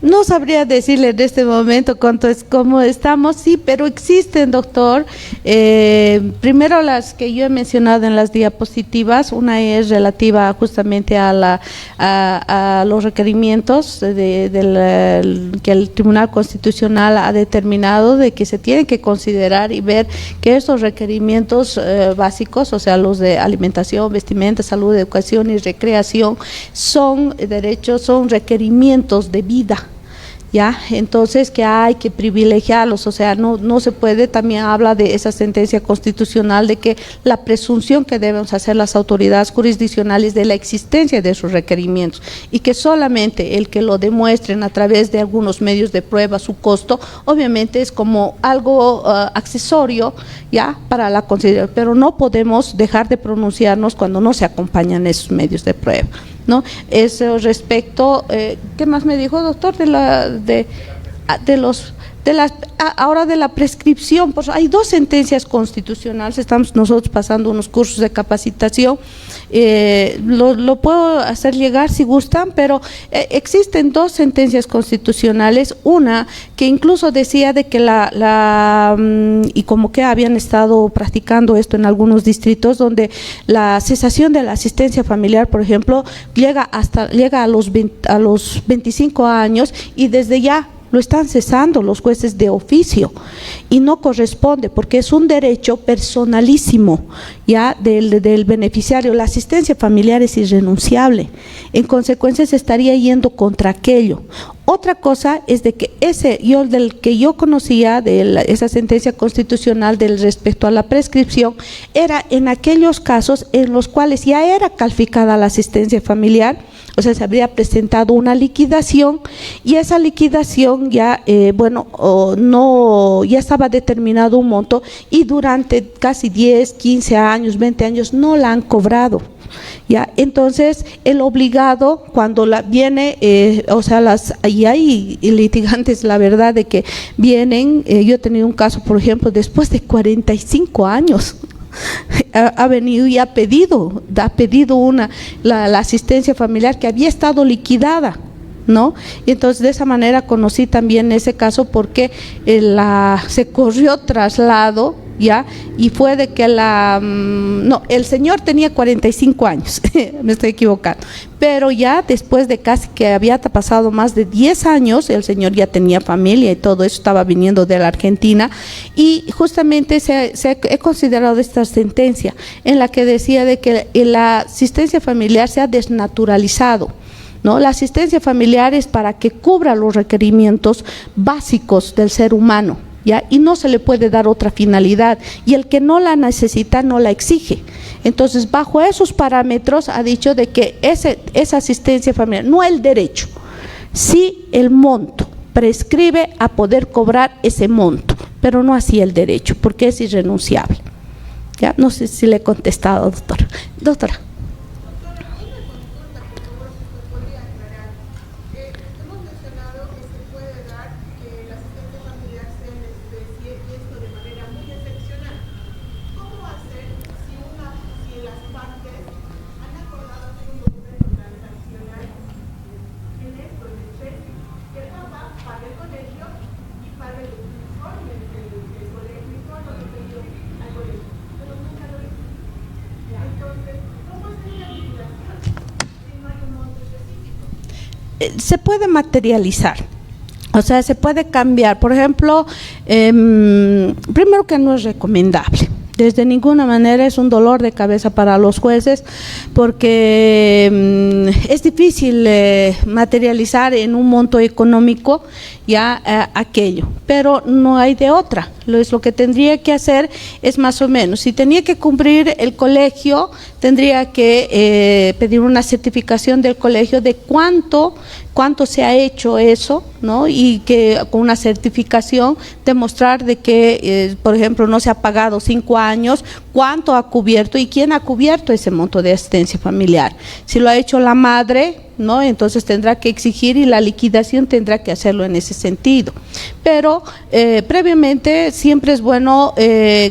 No sabría decirle en este momento cómo estamos, sí, pero existen, doctor. Primero las que yo he mencionado en las diapositivas, una es relativa justamente a los requerimientos que el Tribunal Constitucional ha determinado de que se tienen que considerar y ver que estos requerimientos básicos, o sea, los de alimentación, vestimenta, salud, educación y recreación, son derechos, son requerimientos de vida. ¿Ya? Entonces que hay que privilegiarlos, o sea, no se puede, también habla de esa sentencia constitucional de que la presunción que debemos hacer las autoridades jurisdiccionales de la existencia de esos requerimientos y que solamente el que lo demuestren a través de algunos medios de prueba su costo, obviamente es como algo accesorio, ya, para la consideración, pero no podemos dejar de pronunciarnos cuando no se acompañan esos medios de prueba, ¿no? Eso respecto, ¿qué más me dijo, doctor? Ahora de la prescripción, pues hay dos sentencias constitucionales, estamos nosotros pasando unos cursos de capacitación, lo puedo hacer llegar si gustan, pero existen dos sentencias constitucionales, una que incluso decía de que y como que habían estado practicando esto en algunos distritos, donde la cesación de la asistencia familiar, por ejemplo, llega a los 25 años y desde ya lo están cesando los jueces de oficio y no corresponde porque es un derecho personalísimo ya del beneficiario. La asistencia familiar es irrenunciable, en consecuencia se estaría yendo contra aquello. Otra cosa es de que del que yo conocía de esa sentencia constitucional del respecto a la prescripción era en aquellos casos en los cuales ya era calificada la asistencia familiar, o sea, se habría presentado una liquidación y esa liquidación ya, ya estaba determinado un monto y durante casi 10, 15 años, 20 años no la han cobrado. Ya, entonces el obligado cuando viene, y hay litigantes, la verdad de que vienen, yo he tenido un caso, por ejemplo, después de 45 años, ha venido y ha pedido la asistencia familiar que había estado liquidada, ¿no? Y entonces de esa manera conocí también ese caso porque se corrió traslado, ¿ya? Y fue de que el señor tenía 45 años, me estoy equivocando, pero ya después de casi que había pasado más de 10 años, el señor ya tenía familia y todo eso, estaba viniendo de la Argentina y justamente he considerado esta sentencia en la que decía de que la asistencia familiar se ha desnaturalizado, ¿no? La asistencia familiar es para que cubra los requerimientos básicos del ser humano, ¿ya? Y no se le puede dar otra finalidad y el que no la necesita no la exige. Entonces bajo esos parámetros ha dicho de que esa asistencia familiar, no el derecho, sí el monto, prescribe a poder cobrar ese monto, pero no así el derecho porque es irrenunciable. ¿Ya? No sé si le he contestado, doctora. Se puede materializar, o sea, se puede cambiar. Por ejemplo, primero que no es recomendable. Desde ninguna manera es un dolor de cabeza para los jueces porque es difícil materializar en un monto económico ya aquello, pero no hay de otra. Lo que tendría que hacer es más o menos, si tenía que cumplir el colegio, tendría que pedir una certificación del colegio de cuánto se ha hecho eso, ¿no? Y que con una certificación demostrar de que, por ejemplo, no se ha pagado 5 años, cuánto ha cubierto y quién ha cubierto ese monto de asistencia familiar. Si lo ha hecho la madre, ¿no? Entonces tendrá que exigir y la liquidación tendrá que hacerlo en ese sentido. Pero previamente siempre es bueno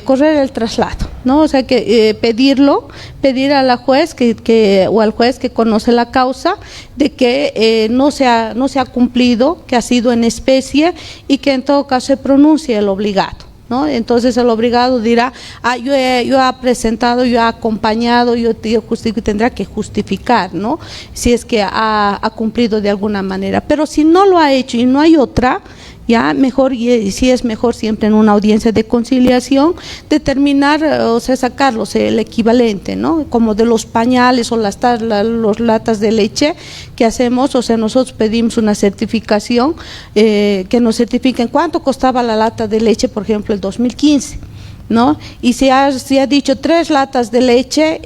correr el traslado, ¿no? O sea, que pedir a la juez o al juez que conoce la causa de que no se ha cumplido, que ha sido en especie y que en todo caso se pronuncie el obligado, ¿no? Entonces el obligado dirá, yo he presentado, yo he acompañado, yo tendrá que justificar, ¿no? Si es que ha cumplido de alguna manera. Pero si no lo ha hecho y no hay otra, ya mejor, y sí es mejor siempre en una audiencia de conciliación determinar, o sea, sacarlos el equivalente, ¿no? Como de los pañales o los latas de leche que hacemos, o sea, nosotros pedimos una certificación que nos certifiquen cuánto costaba la lata de leche, por ejemplo, el 2015. ¿No? Y si ha dicho 3 latas de leche,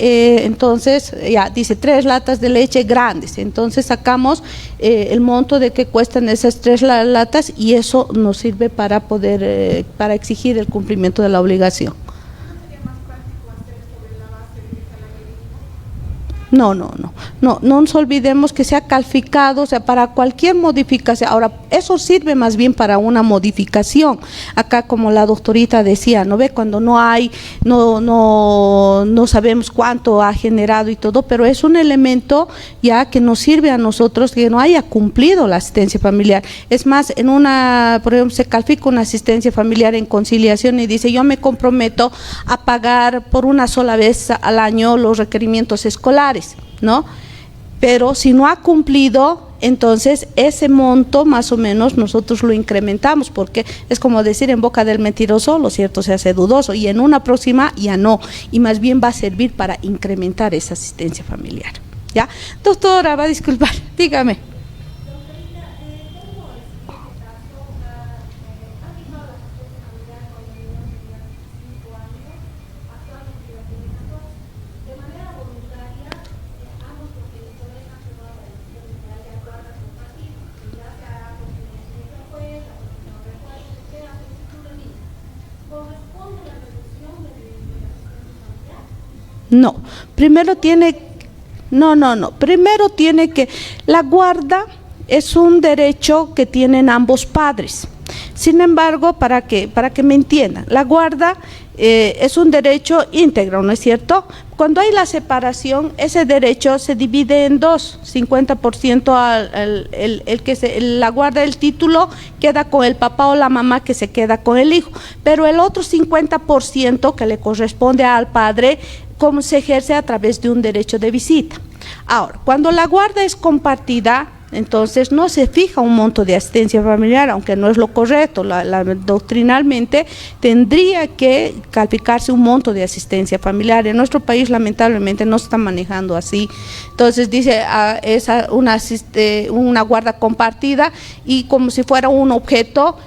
entonces ya dice 3 latas de leche grandes, entonces sacamos el monto de que cuestan esas 3 latas y eso nos sirve para poder, para exigir el cumplimiento de la obligación. No nos olvidemos que se ha calificado, o sea, para cualquier modificación. Ahora, eso sirve más bien para una modificación. Acá, como la doctorita decía, ¿no ve? Cuando no sabemos cuánto ha generado y todo, pero es un elemento ya que nos sirve a nosotros que no haya cumplido la asistencia familiar. Es más, por ejemplo, se califica una asistencia familiar en conciliación y dice, yo me comprometo a pagar por una sola vez al año los requerimientos escolares, ¿no? Pero si no ha cumplido, entonces ese monto más o menos nosotros lo incrementamos, porque es como decir en boca del mentiroso, lo cierto se hace dudoso, y en una próxima ya no, y más bien va a servir para incrementar esa asistencia familiar. ¿Ya? Doctora, va a disculpar, dígame. No, primero tiene que, la guarda es un derecho que tienen ambos padres. Sin embargo, para que me entiendan, la guarda es un derecho íntegro, ¿no es cierto? Cuando hay la separación, ese derecho se divide en dos, 50% la guarda del título queda con el papá o la mamá que se queda con el hijo, pero el otro 50% que le corresponde al padre, como se ejerce a través de un derecho de visita. Ahora, cuando la guarda es compartida, entonces no se fija un monto de asistencia familiar, aunque no es lo correcto, doctrinalmente tendría que calificarse un monto de asistencia familiar. En nuestro país lamentablemente no se está manejando así. Entonces dice es una guarda compartida y como si fuera un objeto,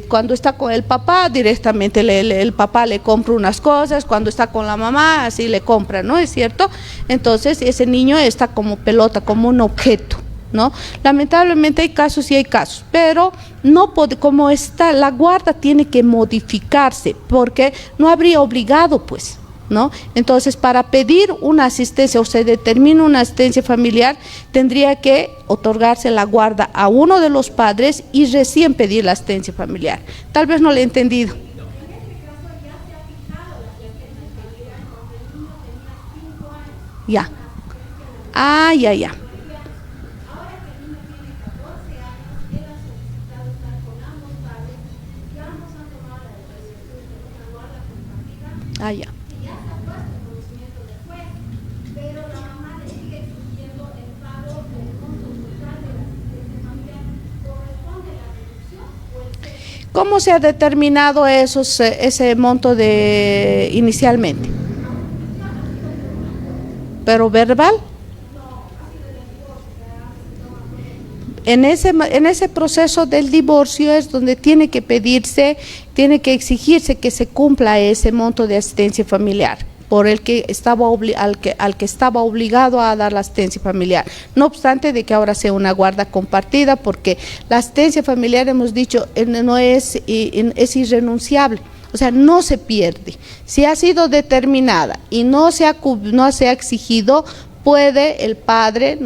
cuando está con el papá directamente el papá le compra unas cosas, cuando está con la mamá así le compra, ¿no es cierto? Entonces ese niño está como pelota, como un objeto, ¿no? Lamentablemente hay casos y hay casos, pero no como está la guarda tiene que modificarse porque no habría obligado, pues, ¿no? Entonces, para pedir una asistencia o se determina una asistencia familiar, tendría que otorgarse la guarda a uno de los padres y recién pedir la asistencia familiar. Tal vez no le he entendido. Ya. Ya. Ya. ¿Cómo se ha determinado ese monto inicialmente? ¿Pero verbal? En ese proceso del divorcio es donde tiene que exigirse que se cumpla ese monto de asistencia familiar por el que al que estaba obligado a dar la asistencia familiar. No obstante de que ahora sea una guarda compartida, porque la asistencia familiar, hemos dicho, no es irrenunciable. O sea, no se pierde. Si ha sido determinada y no se ha exigido, puede el padre,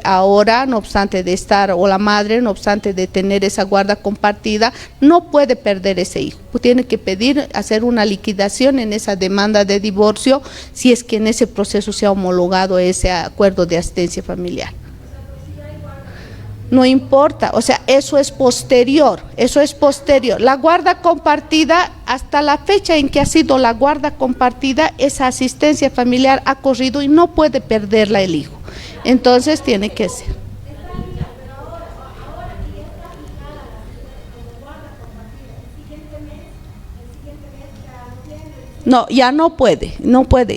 ahora, no obstante de estar, o la madre, no obstante de tener esa guarda compartida, no puede perder ese hijo. Tiene que pedir, hacer una liquidación en esa demanda de divorcio, si es que en ese proceso se ha homologado ese acuerdo de asistencia familiar. No importa, o sea, eso es posterior. La guarda compartida, hasta la fecha en que ha sido la guarda compartida, esa asistencia familiar ha corrido y no puede perderla el hijo. Entonces tiene que ser. No, ya no puede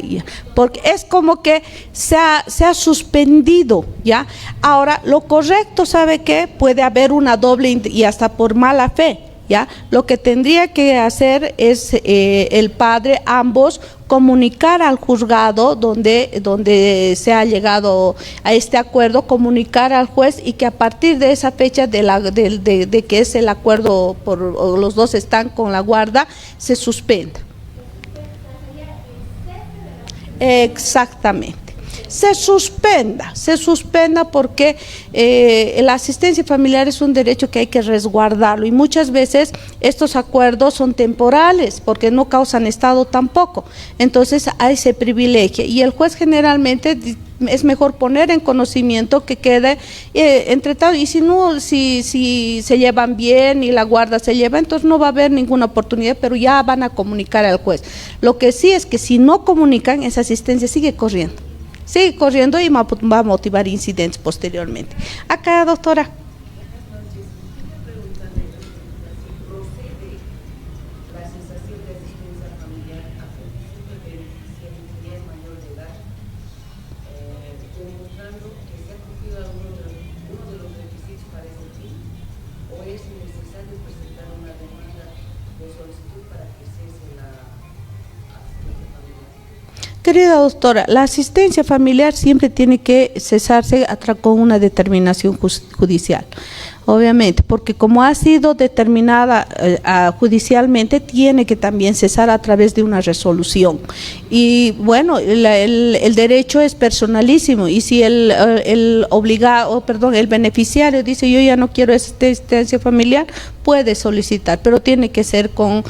ya, porque es como que se ha suspendido, ¿ya? Ahora, lo correcto, ¿sabe qué? Puede haber una doble y hasta por mala fe, ¿ya? Lo que tendría que hacer es el padre, ambos, comunicar al juzgado donde se ha llegado a este acuerdo, comunicar al juez, y que a partir de esa fecha de que es el acuerdo, los dos están con la guarda, se suspenda. Exactamente. Se suspenda porque la asistencia familiar es un derecho que hay que resguardarlo, y muchas veces estos acuerdos son temporales porque no causan estado tampoco, entonces hay ese privilegio, y el juez generalmente es mejor poner en conocimiento que quede entre tal, y si se llevan bien y la guarda se lleva, entonces no va a haber ninguna oportunidad, pero ya van a comunicar al juez. Lo que sí es que si no comunican, esa asistencia sigue corriendo y va a motivar incidentes posteriormente. Acá, doctora. Querida doctora, la asistencia familiar siempre tiene que cesarse con una determinación judicial, obviamente, porque como ha sido determinada judicialmente, tiene que también cesar a través de una resolución. Y bueno, el derecho es personalísimo, y si el beneficiario dice yo ya no quiero asistencia familiar, puede solicitar, pero tiene que ser con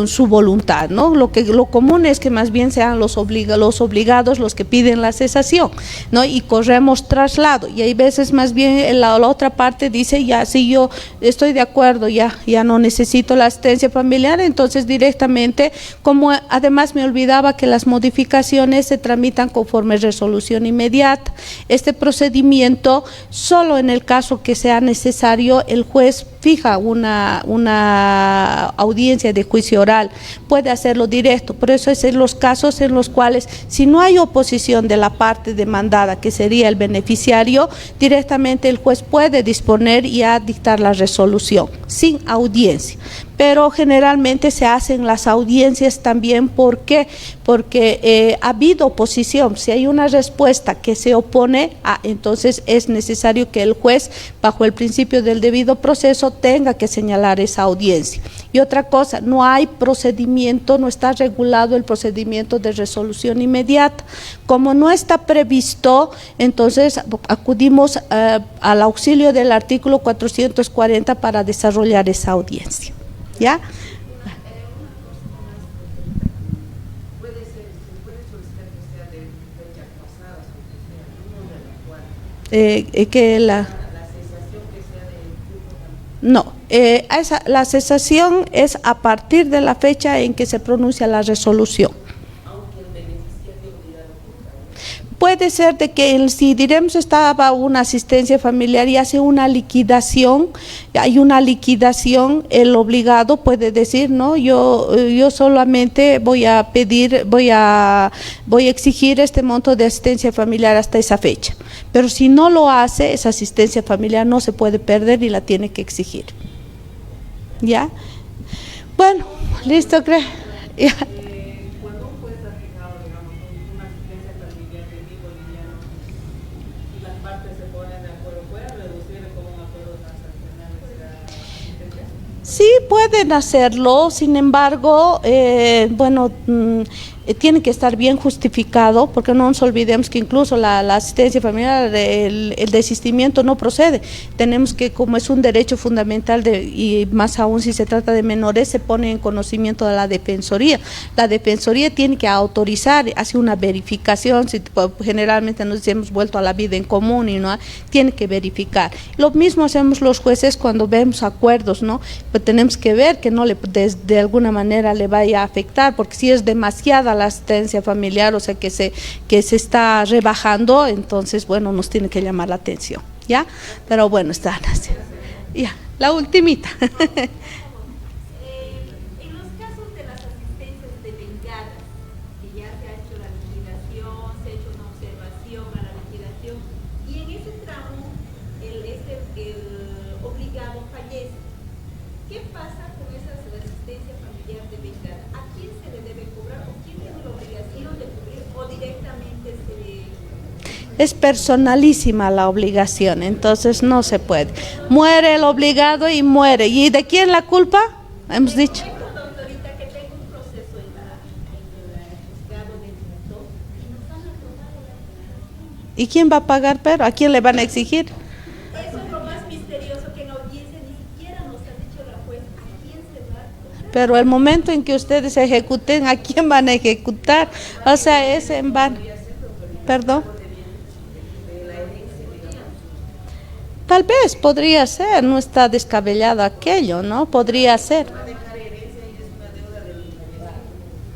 su voluntad, ¿no? Lo común es que más bien sean los obligados los que piden la cesación, ¿no? Y corremos traslado, y hay veces más bien la otra parte dice ya, si yo estoy de acuerdo, ya no necesito la asistencia familiar, entonces directamente, como además me olvidaba que las modificaciones se tramitan conforme resolución inmediata. Este procedimiento, solo en el caso que sea necesario, el juez fija una audiencia de juicio oral, puede hacerlo directo. Por eso es en los casos en los cuales, si no hay oposición de la parte demandada, que sería el beneficiario, directamente el juez puede disponer y a dictar la resolución sin audiencia. Pero generalmente se hacen las audiencias también porque ha habido oposición. Si hay una respuesta que se opone, entonces es necesario que el juez, bajo el principio del debido proceso, tenga que señalar esa audiencia. Y otra cosa, no hay procedimiento, no está regulado el procedimiento de resolución inmediata. Como no está previsto, entonces acudimos al auxilio del artículo 440 para desarrollar esa audiencia. ¿Ya? ¿Se puede solicitar que sea de fecha pasada, que la cesación que sea de tiempo no, la cesación es a partir de la fecha en que se pronuncia la resolución. aunque el beneficiario obligado por Puede ser de que si diremos estaba una asistencia familiar y hace una liquidación, hay una liquidación, el obligado puede decir, no, yo solamente voy a exigir este monto de asistencia familiar hasta esa fecha. Pero si no lo hace, esa asistencia familiar no se puede perder y la tiene que exigir. ¿Ya? Bueno, listo, creo. Ya. Cuando un juez ha fijado, digamos, una asistencia familiar de tipo liviano y las partes se ponen de acuerdo, ¿puede reducir como un acuerdo transaccional esa asistencia? Sí, pueden hacerlo, sin embargo, tiene que estar bien justificado, porque no nos olvidemos que incluso la asistencia familiar, el desistimiento no procede. Tenemos que, como es un derecho fundamental y más aún si se trata de menores, se pone en conocimiento de la Defensoría. La Defensoría tiene que autorizar, hace una verificación, si generalmente nos hemos vuelto a la vida en común y no, tiene que verificar. Lo mismo hacemos los jueces cuando vemos acuerdos, ¿no? Pero tenemos que ver que no le, de alguna manera le vaya a afectar, porque si es demasiada la asistencia familiar, o sea que se está rebajando, entonces bueno, nos tiene que llamar la atención, ¿ya? Pero bueno, está así. Ya, la ultimita. En los casos de las asistencias devengadas, que ya se ha hecho la liquidación, se ha hecho una observación a la liquidación, y en ese tramo el obligado fallece, ¿qué pasa con esa asistencia familiar devengada? ¿A quién se le debe cobrar o quién tiene la obligación de cubrir o directamente se le... Es personalísima la obligación, entonces no se puede. Muere el obligado y muere. ¿Y de quién la culpa? Hemos dicho. Doctorita, que tengo un proceso en el juzgado del autor y nos han aprobado la... ¿Y quién va a pagar, pero? ¿A quién le van a exigir? Eso es lo más misterioso, que en audiencia ni siquiera nos ha dicho la juez a quién se va a cobrar. Pero el momento en que ustedes ejecuten, ¿a quién van a ejecutar? O sea, es en vano. ¿Perdón? Tal vez podría ser, no está descabellado aquello, ¿no? Podría ser.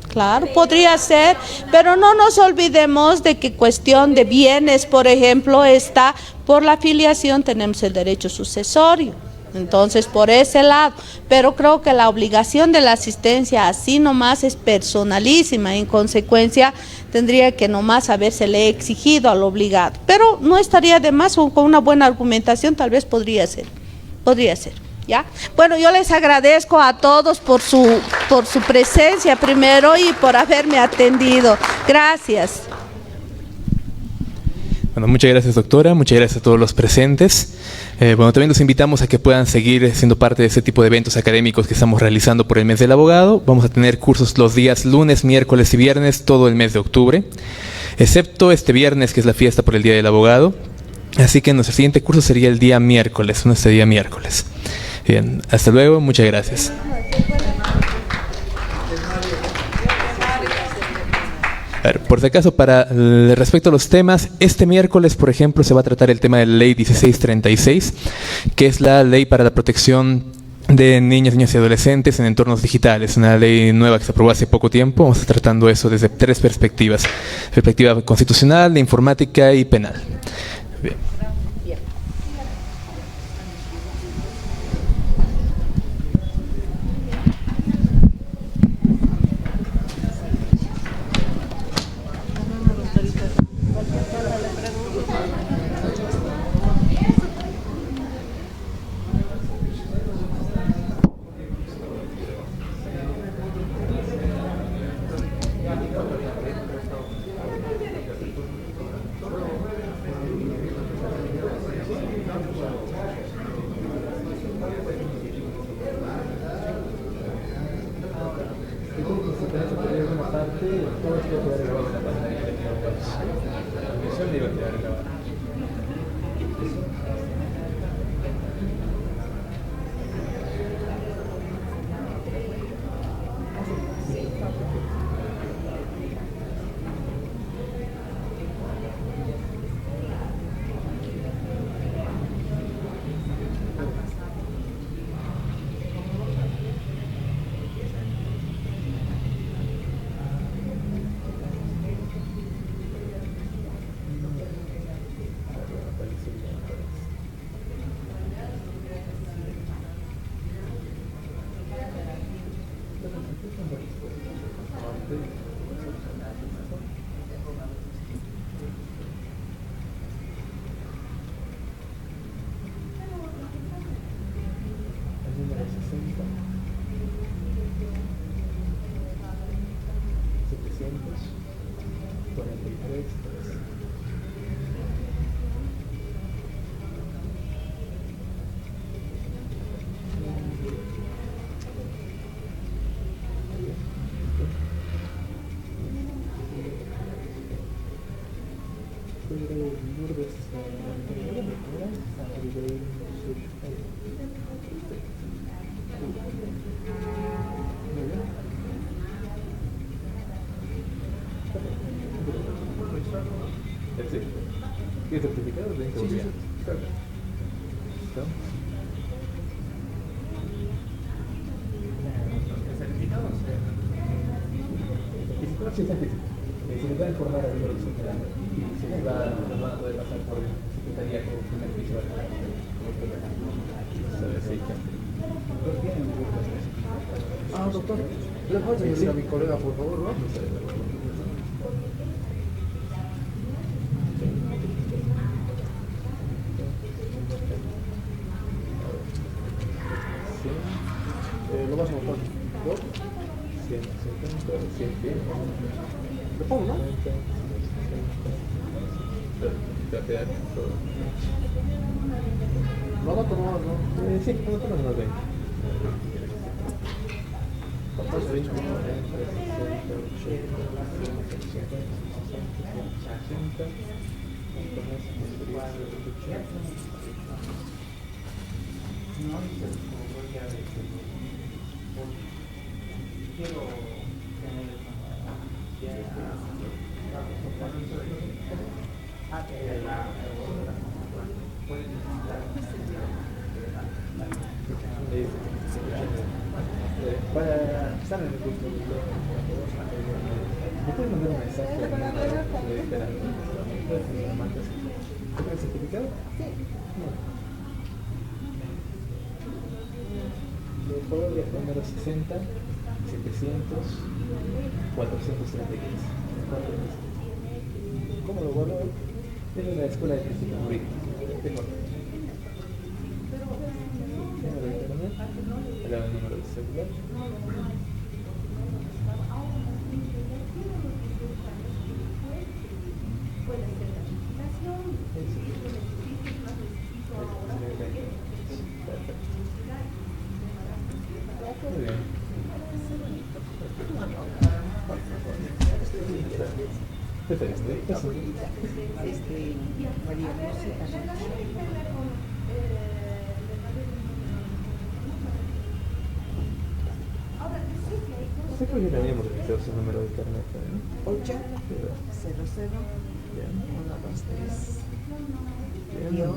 Claro, podría ser, pero no nos olvidemos de que cuestión de bienes, por ejemplo, está por la filiación, tenemos el derecho sucesorio. Entonces, por ese lado, pero creo que la obligación de la asistencia así nomás es personalísima, en consecuencia tendría que nomás habérsele exigido al obligado, pero no estaría de más, con una buena argumentación tal vez podría ser, ¿ya? Bueno, yo les agradezco a todos por su presencia primero y por haberme atendido. Gracias. Bueno, muchas gracias, doctora, muchas gracias a todos los presentes. Bueno, también los invitamos a que puedan seguir siendo parte de este tipo de eventos académicos que estamos realizando por el mes del abogado. Vamos a tener cursos los días lunes, miércoles y viernes todo el mes de octubre, excepto este viernes, que es la fiesta por el Día del Abogado. Así que nuestro siguiente curso sería el día miércoles, Bien, hasta luego, muchas gracias. A ver, por si acaso, respecto a los temas, este miércoles, por ejemplo, se va a tratar el tema de la ley 1636, que es la ley para la protección de niñas, niños y adolescentes en entornos digitales, una ley nueva que se aprobó hace poco tiempo. Vamos a estar tratando eso desde 3 perspectivas: perspectiva constitucional, de informática y penal. Bien. ¿Qué certificado de inseguridad? Sí, está físico. Si le puede informar al número de celular y se le va a poder pasar por secretaría con un primer piso. Ah, doctor, ¿le puedes decir a mi colega, por favor, no? Lo vas a botar, ¿no? 150, 100. ¿Lo pongo, no? Te va a quedar todo. ¿Lo anoto nomás, no? Sí, no nos ven. ¿Cuántos de hecho? Para estar en el curso, ¿me puedes mandar un mensaje? ¿Tienes el certificado? Sí. Por favor, número 60, 700, 433. ¿Cómo lo guardo? Es de la Escuela de Principios Jurídicos. Tengo número de internet, el número de celular. Muy bien. María José. Sé que ya teníamos registrado su número de carnet, ¿no? 8 00 Bien. 123 Bien.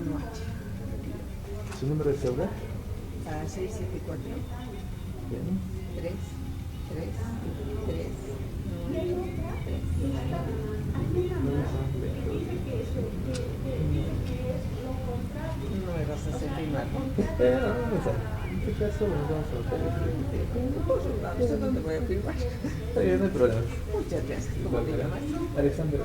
1H ¿Su número de celular? a 674 Bien. 3 3 3 no me vas a hacer firmar. En este caso, nos vamos a notar No sé dónde voy a firmar. Está bien, no hay problema. Muchas gracias. ¿Cómo te llamas? Alexander.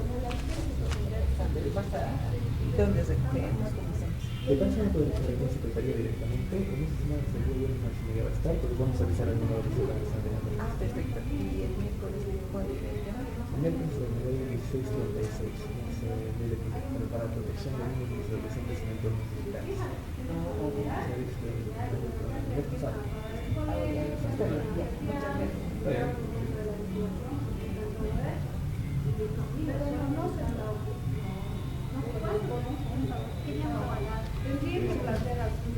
¿Dónde se creemos? ¿Cómo se llama? Le pasa a poder estar con secretaría directamente. En esta semana se dio bien más media va a estar, porque vamos a avisar al número de celular que están teniendo. Ah, perfecto. ¿Y el miércoles cuándo viene el tema? El miércoles de la ley 1636 es ley de protección para la protección de niños y los adolescentes en entornos digitales. No, o Se ha visto el mes pasado. Está bien, ya. Muchas gracias. Está bien. Tendría que plantear así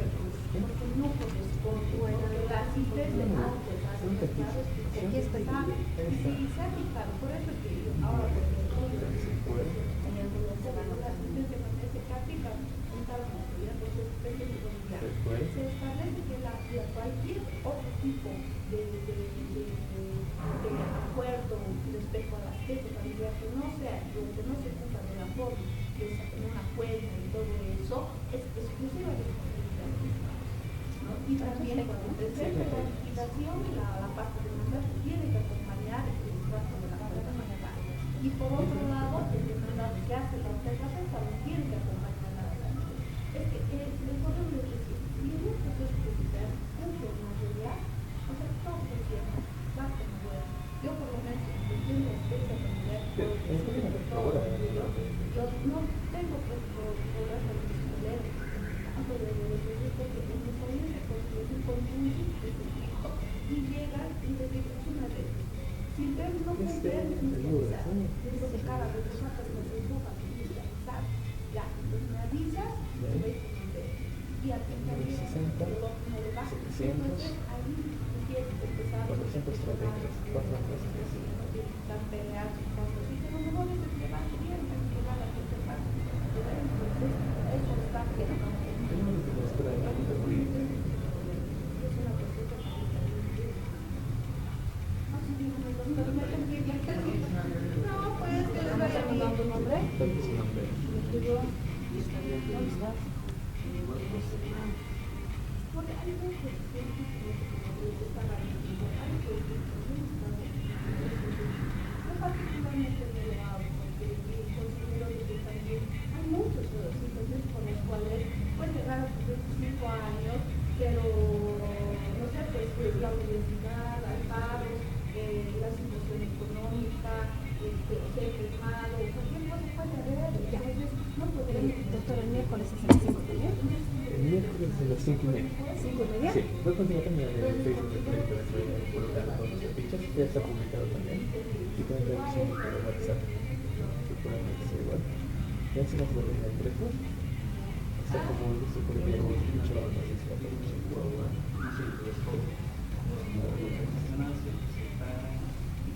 porque no corresponde la asistencia Aquí estoy. y se ha aplicado, por eso que ahora por ejemplo en el Ministerio de la Asistencia familiar se aplica en tal modalidad por su asistencia familiar. Se establece que cualquier otro tipo de acuerdo respecto a la asistencia familiar que no sea, que no se cumpla de la forma que es en una cuenta y todo eso, es exclusiva de responsabilidad fiscal, ¿no? Y también cuando se hace la liquidación, la parte de mandado tiene que acompañar el gasto de la cuenta familiar. Y por otro lado, el demandado que hace la observación también tiene que acompañar la cuenta. Es que les podemos decir, si en un proceso judicial cumple una realidad, o sea, todo funciona, va como bueno. Yo por lo menos, en cuestión de asistencia familiar, yo no tengo problemas de disponer tanto de proyectos que en los países de construcción con y llegan y les digo, es una ley. Si ustedes no cumplen, se cada vez que se empujan. Y 700, 433, 433. Desde las 5:30. Sí, voy a continuar también en el Facebook del proyecto de colocar todas las fichas, ya está publicado también. Y pueden ver el por WhatsApp. Que pueden hacer igual. Ya se nos vuelve en el teléfono. Está como listo por el día, mucho la banda de esta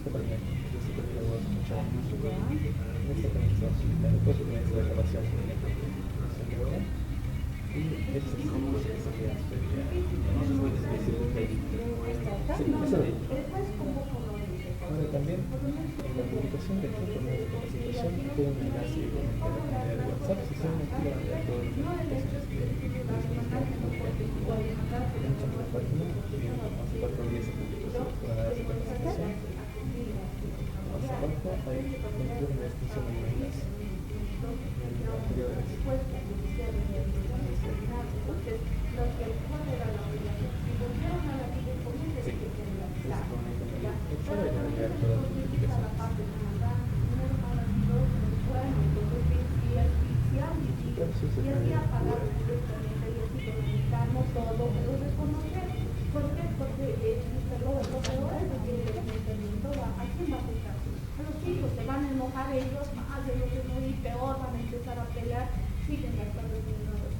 también, yo sé que la voy a escuchar mucho. En esta conexión, después de la grabación de la ahora. Y este es el como que se queda ahora también en la publicación de esta forma de capacitación pueden enlace igualmente a la comunidad de WhatsApp si se activan a todas las notificaciones que entran a la página y hace 4 días se publicó para dar esa capacitación. Más abajo hay una descripción de un enlace anteriores. Se van a enojar ellos más de lo que no y peor van a empezar a pelear, siguen gastando dinero.